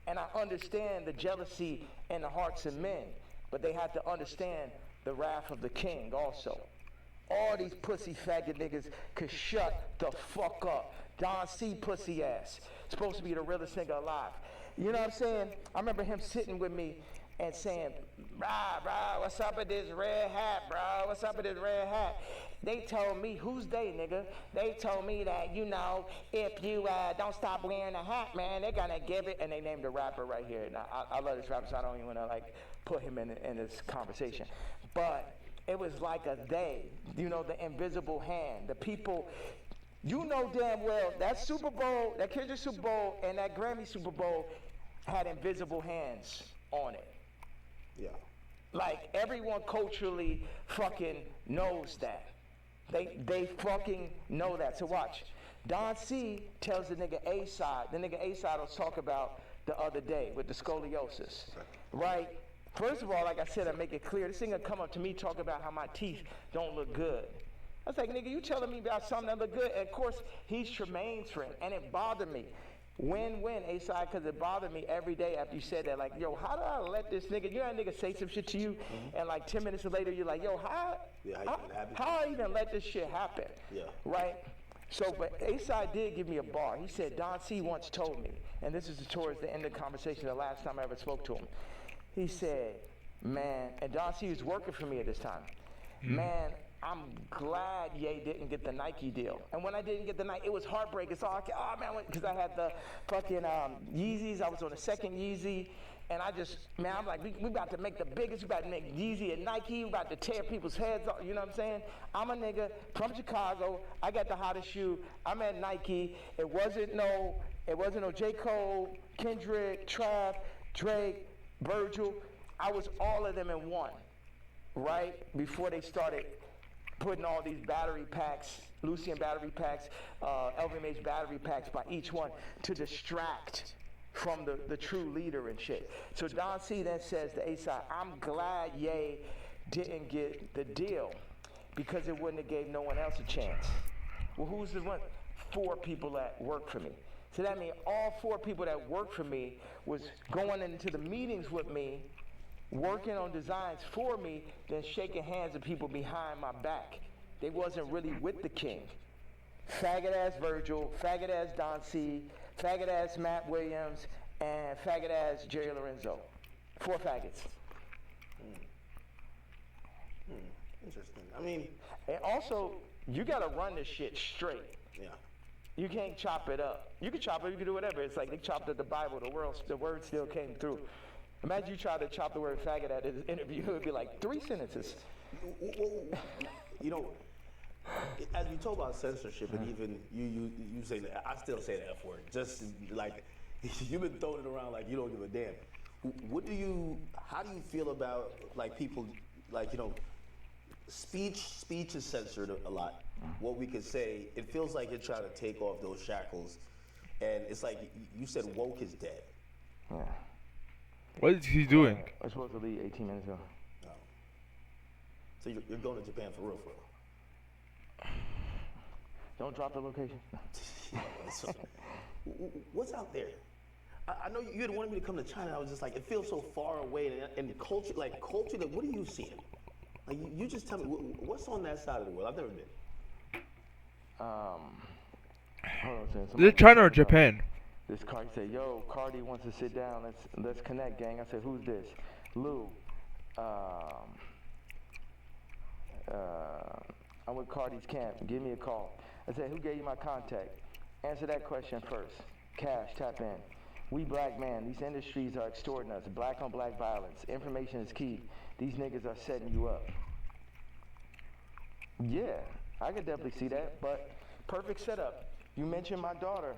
And I understand the jealousy in the hearts of men. But they have to understand the wrath of the king also. All these pussy faggot niggas could shut the fuck up. Don C pussy ass. Supposed to be the realest nigga alive. You know what I'm saying? I remember him sitting with me and saying, brah, what's up with this red hat, bro? What's up with this red hat? They told me, who's they, nigga? They told me that, you know, if you don't stop wearing a hat, man, they're gonna give it. And they named a rapper right here. Now, I love this rapper, so I don't even wanna, like, put him in this conversation. But it was like a they, you know, the invisible hand. The people, you know damn well, that Super Bowl, that Kendrick Super Bowl, and that Grammy Super Bowl had invisible hands on it.
Yeah.
Like, everyone culturally fucking knows that. They fucking know that. So watch. Don C tells the nigga A-Side. The nigga A-Side was talk about the other day with the scoliosis. Right? First of all, like I said, I make it clear. This nigga come up to me talk about how my teeth don't look good. I was like, nigga, you telling me about something that look good? And of course, he's Tremaine's friend. And it bothered me. Win-win, A-Side, because it bothered me every day after you said that. Like, yo, how do I let this nigga, you know that nigga say some shit to you, and like 10 minutes later, you're like, yo, how
Yeah, how you think it happened?
How I even let this shit happen?
Yeah.
Right? So, but A-Side did give me a bar. He said, Don C once told me, and this is towards the end of the conversation, the last time I ever spoke to him. He said, man, and Don C was working for me at this time. Man, I'm glad Ye didn't get the Nike deal. And when I didn't get the Nike, it was heartbreaking. So oh man, because I had the fucking Yeezys. I was on the second Yeezy. And I just, man, I'm like, we about to make the biggest, we about to make Yeezy and Nike, we about to tear people's heads off, you know what I'm saying? I'm a nigga from Chicago, I got the hottest shoe, I'm at Nike, it wasn't no J. Cole, Kendrick, Trav, Drake, Virgil, I was all of them in one, right? Before they started putting all these battery packs, Lucian battery packs, LVMH battery packs by each one to distract from the true leader and shit. So Don C then says to A-Side, I'm glad Ye didn't get the deal because it wouldn't have gave no one else a chance. Well, who's the one? 4 people that work for me. So that means all 4 people that work for me was going into the meetings with me, working on designs for me, then shaking hands with people behind my back. They wasn't really with the king. Faggot ass Virgil, faggot ass Don C, faggot ass Matt Williams, and faggot ass Jerry Lorenzo. 4 faggots.
Interesting. I mean,
And also, you gotta run this shit straight.
yeah.
You can't chop it up. You can chop it, you can do whatever. It's like they chopped up the Bible, the word still came through. Imagine you try to chop the word faggot at an interview, it would be like 3 sentences.
You know, as we talk about censorship, and even you say that, I still say the F word. Just like you've been throwing it around like you don't give a damn. How do you feel about like people, like, you know, speech is censored a lot. What we could say, it feels like you're trying to take off those shackles, and it's like you said, woke is dead.
Yeah.
What is he doing?
I was supposed to leave 18 minutes ago.
No. So you're going to Japan for real, for real?
Don't drop the location.
So, what's out there? I know you had wanted me to come to China. I was just like, it feels so far away, and the culture, like, what are you seeing? Like, you just tell me, what's on that side of the world? I've never been.
Hold on a second.
Is it China or Japan?
This Cardi said, yo, Cardi wants to sit down. Let's connect, gang. I said, who's this? Lou. I'm with Cardi's camp. Give me a call. I said, who gave you my contact? Answer that question first. Cash, tap in. We black man. These industries are extorting us. Black on black violence. Information is key. These niggas are setting you up. Yeah, I could definitely see that, but perfect setup. You mentioned my daughter,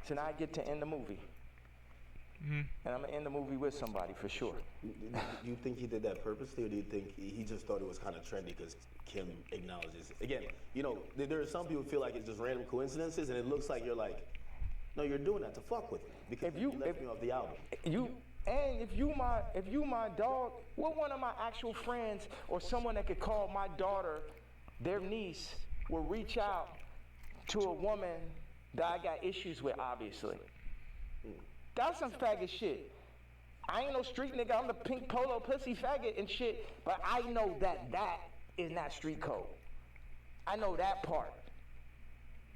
so now I get to end the movie. And I'm gonna end the movie with somebody for sure.
Do you think he did that purposely, or do you think he just thought it was kind of trendy because Kim acknowledges? Again, you know, there are some people who feel like it's just random coincidences, and it looks like you're like, no, you're doing that to fuck with me because you left me off the album.
If you my dog, what one of my actual friends or someone that could call my daughter their niece will reach out to a woman that I got issues with, obviously. That's some faggot shit. I ain't no street nigga, I'm the pink polo pussy faggot and shit, but I know that is not street code. I know that part.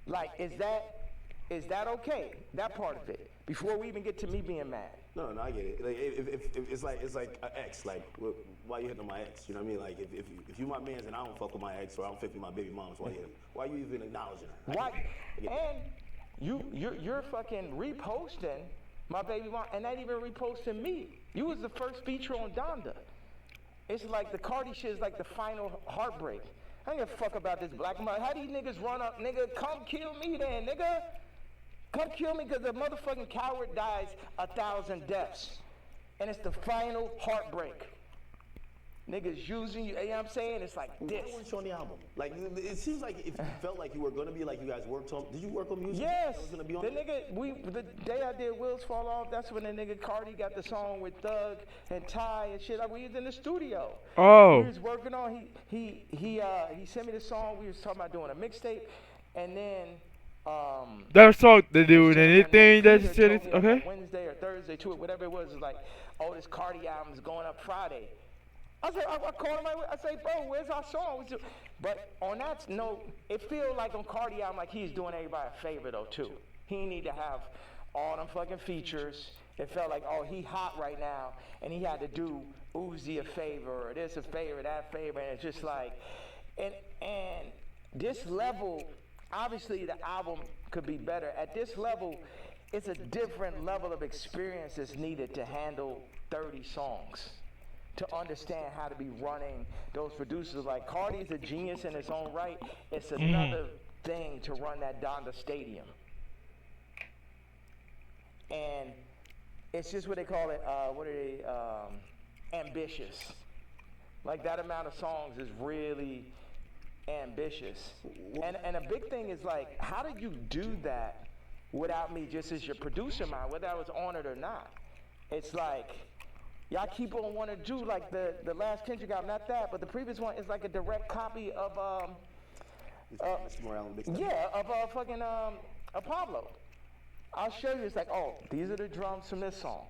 Like, is that okay? That part of it. Before we even get to me being mad.
No, I get it. Like, if it's like an ex. Like, why you hitting on my ex? You know what I mean? Like, if you my man's and I don't fuck with my ex or I don't fuck with my baby moms, why you even acknowledging her?
Why? And you're fucking reposting my baby mom, and not even reposting me. You was the first feature on Donda. It's like the Cardi shit is like the final heartbreak. I don't give a fuck about this black mother. How these niggas run up, nigga? Come kill me then, nigga. Come kill me because the motherfucking coward dies 1,000 deaths. And it's the final heartbreak. Niggas using you, you know what I'm saying? It's like this.
Why weren't you on the album? Like, it seems like if you felt like you were going to be, like you guys worked on, did you work on music?
Yes.
That was gonna be on
the nigga, the day I did Wheels Fall Off, that's when the nigga Cardi got the song with Thug and Ty and shit. Like, we was in the studio.
Oh.
We was working on, he sent me the song. We was talking about doing a mixtape. And then,
That song, they doing anything that shit, okay?
Wednesday or Thursday to it, whatever it was like, oh, this Cardi album is going up Friday. I said, I called him. I say, bro, where's our song? But on that note, it feels like on Cardi album, like he's doing everybody a favor though too. He need to have all them fucking features. It felt like, oh, he hot right now, and he had to do Uzi a favor, or this a favor, that favor, and it's just like, and this level, obviously the album could be better. At this level, it's a different level of experience that's needed to handle 30 songs, to understand how to be running those producers. Like Cardi's a genius in his own right. It's another thing to run that Donda Stadium. And it's just what they call it, ambitious. Like that amount of songs is really ambitious. And a big thing is like, how did you do that without me just as your producer mind, whether I was on it or not? It's like, y'all keep on wanting to do like the last Kendrick album, not that, but the previous one is like a direct copy of
Mr. Morale and Big Stuff.
yeah, of fucking Pablo. I'll show you. It's like, oh, these are the drums from this song.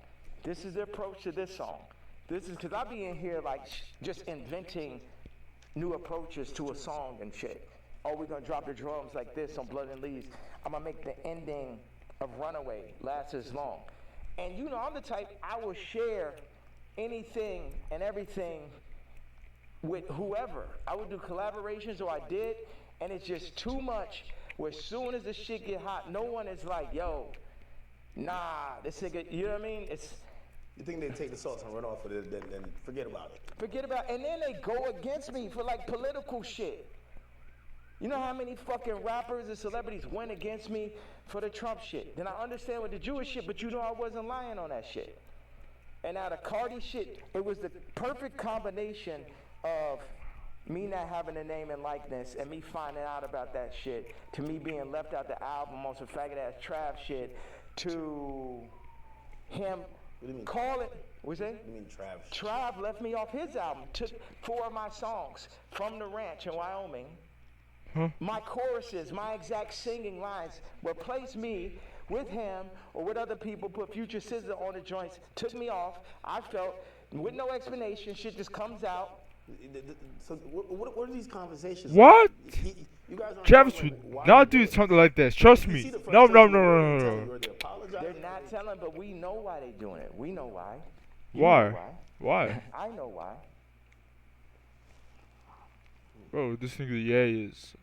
This is the approach to this song. This is because I be in here like just inventing new approaches to a song and shit. Oh, we're gonna drop the drums like this on Blood and Leaves. I'm gonna make the ending of Runaway last as long. And you know, I'm the type, I will share anything and everything with whoever. I would do collaborations, or I did, and it's just too much. Where as soon as the shit get hot, no one is like, yo, nah, this nigga, you know what I mean? It's,
You think they take the sauce and run off with it, then forget about it.
forget about, and then they go against me for like political shit. You know how many fucking rappers and celebrities went against me for the Trump shit? Then I understand with the Jewish shit, but you know I wasn't lying on that shit. And now the Cardi shit, it was the perfect combination of me not having a name and likeness and me finding out about that shit, to me being left out the album on some faggot ass Trav shit, to him calling, what's that?
You mean Trav?
Trav left me off his album, took 4 of my songs from the ranch in Wyoming. My choruses, my exact singing lines, replaced me with him or with other people, put Future Scissor on the joints, took me off. I felt, with no explanation, shit just comes out.
So what are these conversations?
What?
You guys aren't
Travis
talking
would
like, why
not
you
do
it?
something like this. Trust
You
me.
see the
No, no,
frustration
no,
where
no,
they
no,
tell you
no.
where they apologize?
They're not telling, but we know why they're doing it. We know why. You
Why?
know
Why?
I know why.
Bro, this nigga Ye is.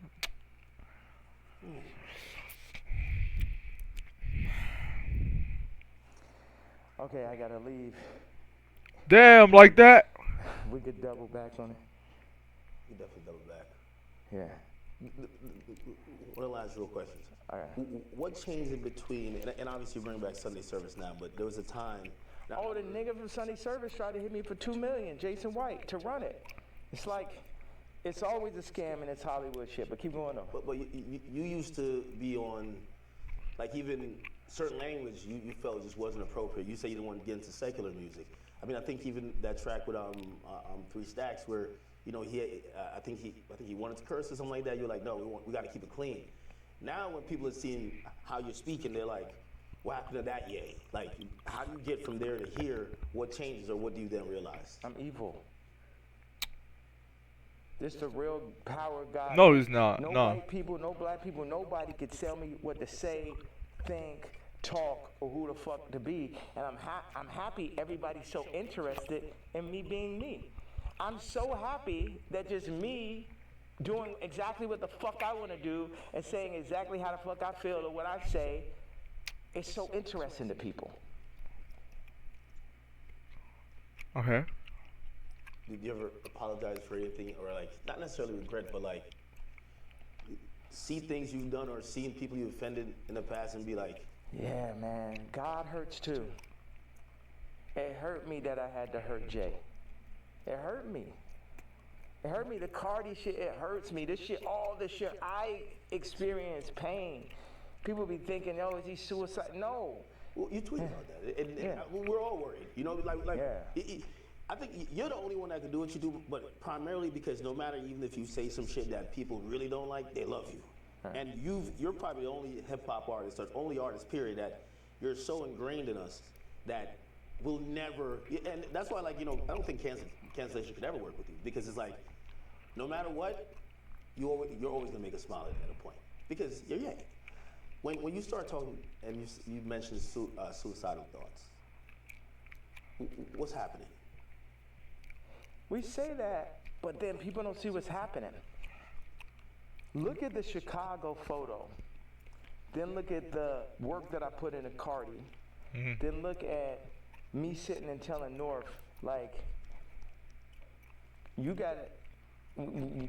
Okay, I gotta leave.
Damn, like that?
We could double back on it.
You definitely double back.
Yeah.
One of the last real questions.
All right.
What changed in between, and obviously you bring back Sunday service now, but there was a time. Now,
Oh, the nigga from Sunday Service tried to hit me for $2 million, Jason White, to run it. It's like, it's always a scam and it's Hollywood shit, but keep going though.
but you used to be on, like even certain language you felt just wasn't appropriate. You say you didn't want to get into secular music. I mean, I think even that track with 3 Stacks where, you know, I think he wanted to curse or something like that. You're like, no, we got to keep it clean. Now when people are seeing how you're speaking, they're like, what happened to that Ye? Like, how do you get from there to here? What changes, or what do you then realize?
I'm evil. This the real power of God.
No, he's not.
No
No.
white people, no black people, nobody could tell me what to say, think, talk, or who the fuck to be. And I'm happy everybody's so interested in me being me. I'm so happy that just me doing exactly what the fuck I want to do and saying exactly how the fuck I feel or what I say is so interesting to people.
Okay.
Did you ever apologize for anything, or like, not necessarily regret, but like, see things you've done or seen people you offended in the past and be like,
Yeah, man. God hurts too. It hurt me that I had to hurt Jay. It hurt me. It hurt me. The Cardi shit, it hurts me. This shit, all this shit, I experience pain. People be thinking, oh, is he suicide? No.
well, you tweeted about that, and we're all worried. You know, like
Yeah.
I think you're the only one that can do what you do, but primarily because no matter, even if you say some shit that people really don't like, they love you. And you're probably the only hip hop artist, or only artist, period, that you're so ingrained in us that we'll never. And that's why, like, you know, I don't think cancellation could ever work with you because it's like, no matter what, you're always gonna make a smile at a point because you're Ye. When you start talking and you mentioned suicidal thoughts, what's happening?
We say that, but then people don't see what's happening. Look at the Chicago photo. Then look at the work that I put into Cardi. Then look at me sitting and telling North, like, you got it.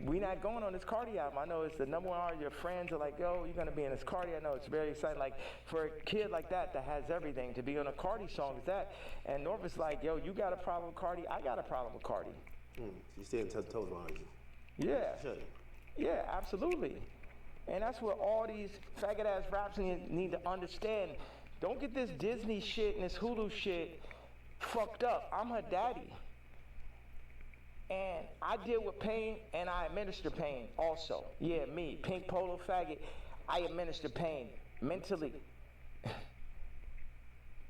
We not going on this Cardi album. I know it's the number one artist. Your friends are like, yo, you're gonna be in this Cardi. I know it's very exciting. Like for a kid like that has everything to be on a Cardi song is that. And North is like, yo, you got a problem with Cardi? I got a problem with Cardi.
So you stay in toes behind you.
Yeah.
Sure.
Yeah, absolutely. And that's what all these faggot ass raps need to understand. Don't get this Disney shit and this Hulu shit fucked up. I'm her daddy. And I deal with pain and I administer pain also. Yeah, me, pink polo faggot, I administer pain mentally.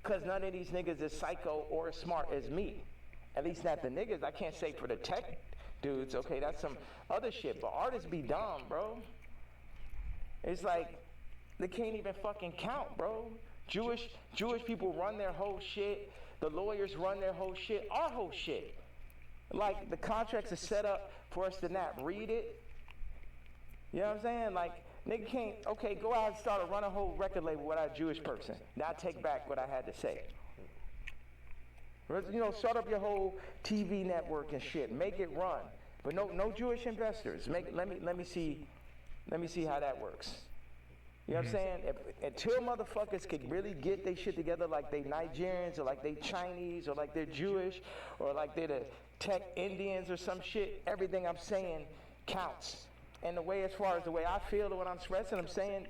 Cause none of these niggas is psycho or as smart as me. At least not the niggas. I can't say for the tech dudes, okay, that's some other shit. But artists be dumb, bro. It's like, they can't even fucking count, bro. Jewish people run their whole shit. The lawyers run their whole shit. Our whole shit. Like, the contracts are set up for us to not read it. You know what I'm saying? Like, nigga can't, okay, go out and start run a whole record label without a Jewish person. Now take back what I had to say. You know, start up your whole TV network and shit. Make it run. But no Jewish investors. Let me see how that works. You know what I'm saying? Until motherfuckers can really get their shit together like they Nigerians or like they Chinese or like they're Jewish or like they're the tech Indians or some shit, everything I'm saying counts. And the way, as far as the way I feel and what I'm expressing, I'm saying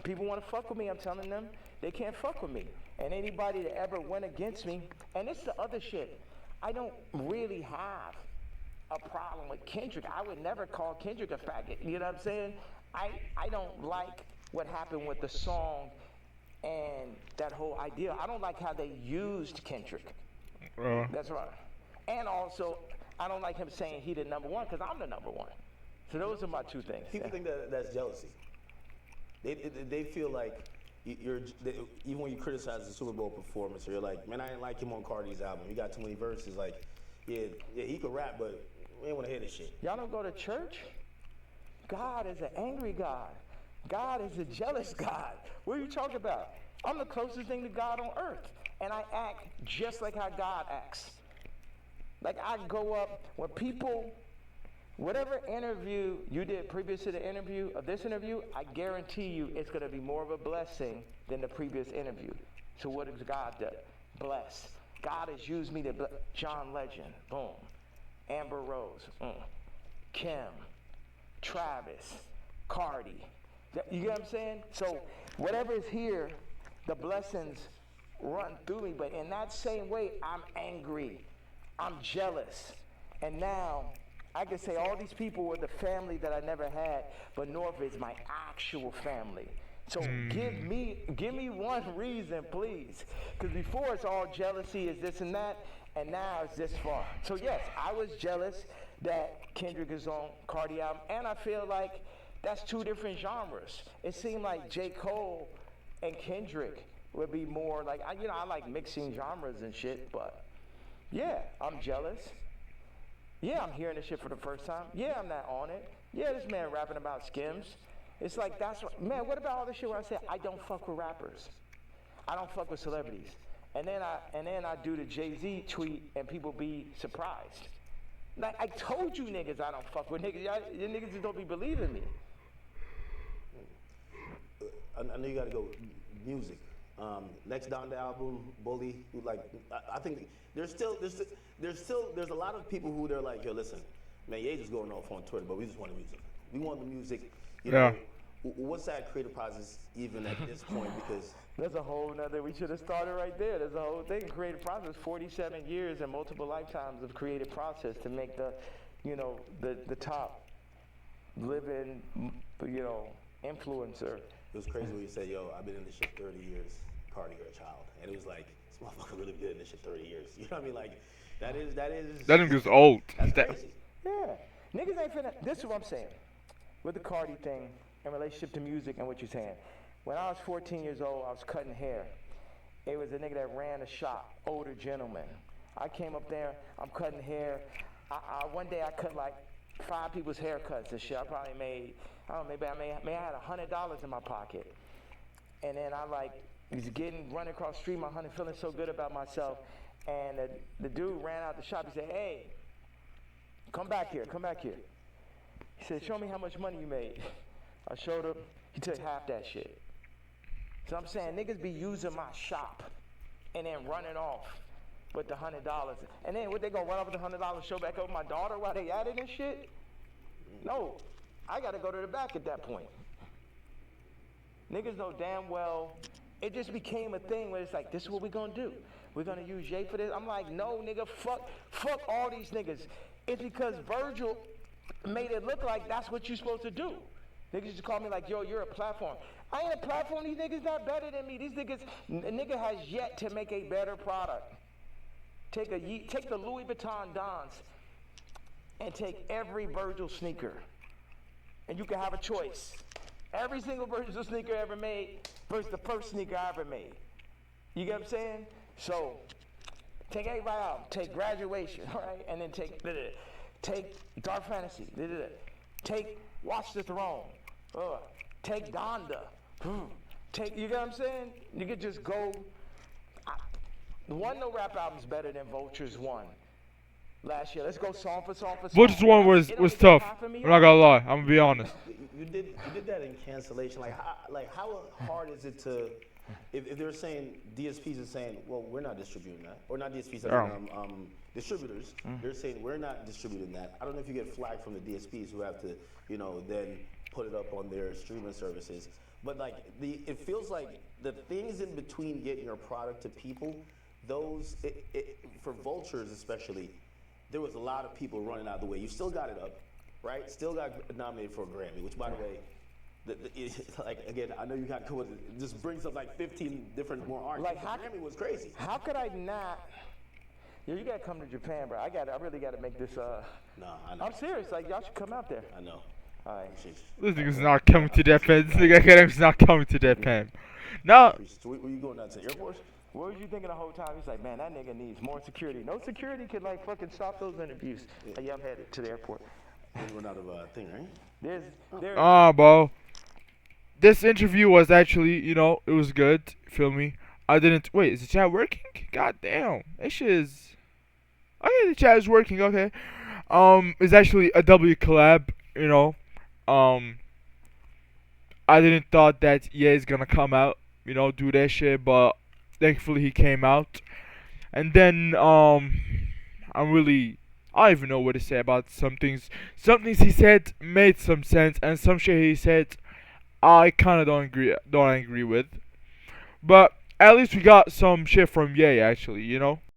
people want to fuck with me, I'm telling them they can't fuck with me. And anybody that ever went against me, and it's the other shit, I don't really have a problem with Kendrick. I would never call Kendrick a faggot, you know what I'm saying? I don't like what happened with the song and that whole idea. I don't like how they used Kendrick. That's right. And also, I don't like him saying he the number one because I'm the number one. So those are my two things.
People think that's jealousy. They feel like even when you criticize the Super Bowl performance, or you're like, man, I didn't like him on Cardi's album. He got too many verses. Like, yeah, he could rap, but we ain't want to hear this shit.
Y'all don't go to church? God is an angry God. God is a jealous God. What are you talking about? I'm the closest thing to God on earth. And I act just like how God acts. Like I go up, when people, whatever interview you did previous to the interview of this interview, I guarantee you it's going to be more of a blessing than the previous interview. So what has God done? Bless. God has used me to bless. John Legend, boom. Amber Rose, Kim, Travis, Cardi. You get what I'm saying? So whatever is here, the blessings run through me. But in that same way, I'm angry. I'm jealous. And now I can say all these people were the family that I never had, but North is my actual family. So give me one reason, please. Because before it's all jealousy, is this and that, and now it's this far. So yes, I was jealous that Kendrick is on Cardi album, and I feel like that's two different genres. It seemed like J. Cole and Kendrick would be more like, I like mixing genres and shit, but yeah, I'm jealous. Yeah, I'm hearing this shit for the first time. Yeah, I'm not on it. Yeah, this man rapping about Skims. It's like, that's what, man, what about all this shit where I said, I don't fuck with rappers. I don't fuck with celebrities. And then I do the Jay-Z tweet and people be surprised. Like, I told you niggas I don't fuck with niggas. You niggas just don't be believing me.
I know you gotta go music. Next down the album, Bully. Like, I think there's a lot of people who they're like, yo, listen, man, Ye just going off on Twitter, but we just want the music. We want the music. You know, what's that creative process even at this point? Because
there's a whole nother, we should have started right there. There's a whole thing, creative process, 47 years and multiple lifetimes of creative process to make the top living, influencer.
It was crazy when you said, yo, I've been in this shit 30 years, Cardi, you're a child. And it was like, this motherfucker really been in this shit 30 years. You know what I mean? Like, That is
That nigga's old.
that's
That-
crazy.
Yeah. Niggas ain't finna. This is what I'm saying. With the Cardi thing in relationship to music and what you're saying. When I was 14 years old, I was cutting hair. It was a nigga that ran a shop, older gentleman. I came up there, I'm cutting hair. One day I cut like 5 people's haircuts and shit. I probably made, I don't know, maybe I had $100 in my pocket. And then I like was running across the street, my honey, feeling so good about myself. And the dude ran out the shop. He said, "Hey, come back here, come back here." He said, "Show me how much money you made." I showed him. He took half that shit. So I'm saying niggas be using my shop and then running off with the $100. And then what, they gonna run off with the $100, show back over my daughter while they at it and shit? No, I gotta go to the back at that point. Niggas know damn well, it just became a thing where it's like, this is what we gonna do. We're gonna use Jay for this. I'm like, no, nigga, fuck all these niggas. It's because Virgil made it look like that's what you're supposed to do. Niggas used to call me like, yo, you're a platform. I ain't a platform. These niggas not better than me. These niggas, a nigga has yet to make a better product. Take the Louis Vuitton Dons and take every Virgil sneaker, and you can have a choice. Every single Virgil sneaker ever made versus the first sneaker I ever made. You get what I'm saying? So take everybody out. Take Graduation, all right, and then take Dark Fantasy. Take Watch the Throne. Take Donda. You get what I'm saying? You could just go. The One No Rap album's better than Vulture's One last year. Let's go song for song for song.
Which one was tough? I'm not gonna lie. I'm gonna be honest.
You did that in cancellation. How hard is it to, if they're saying DSPs are saying, well, we're not distributing that, or not DSPs, distributors, they're saying we're not distributing that. I don't know if you get flagged from the DSPs who have to, then put it up on their streaming services. But it feels like the things in between getting your product to people, for Vultures especially, there was a lot of people running out of the way. You still got it up, right? Still got nominated for a Grammy, which, by the way, again, I know you got cool. It just brings up 15 different more artists. The Grammy was crazy.
How could I not? You gotta come to Japan, bro. I really gotta make this.
No, I know.
I'm serious. Y'all should come out there.
I know.
All right.
This nigga's not coming to Japan. This nigga Akademi's not coming to Japan. No.
Where you going out to the airport?
What was you thinking the whole time? He's like, man, that nigga needs more security. No security could fucking stop those interviews. Yeah, I'm headed to the airport.
You run out of thing, right?
Bro. This interview was actually, it was good. Feel me? I didn't. Wait, is the chat working? God damn. This shit is. Okay, the chat is working. Okay. It's actually a W collab. I didn't thought that EA is gonna come out, do that shit, but thankfully he came out. And then I don't even know what to say about some things. Some things he said made some sense, and some shit he said I kind of don't agree with. But at least we got some shit from Ye actually,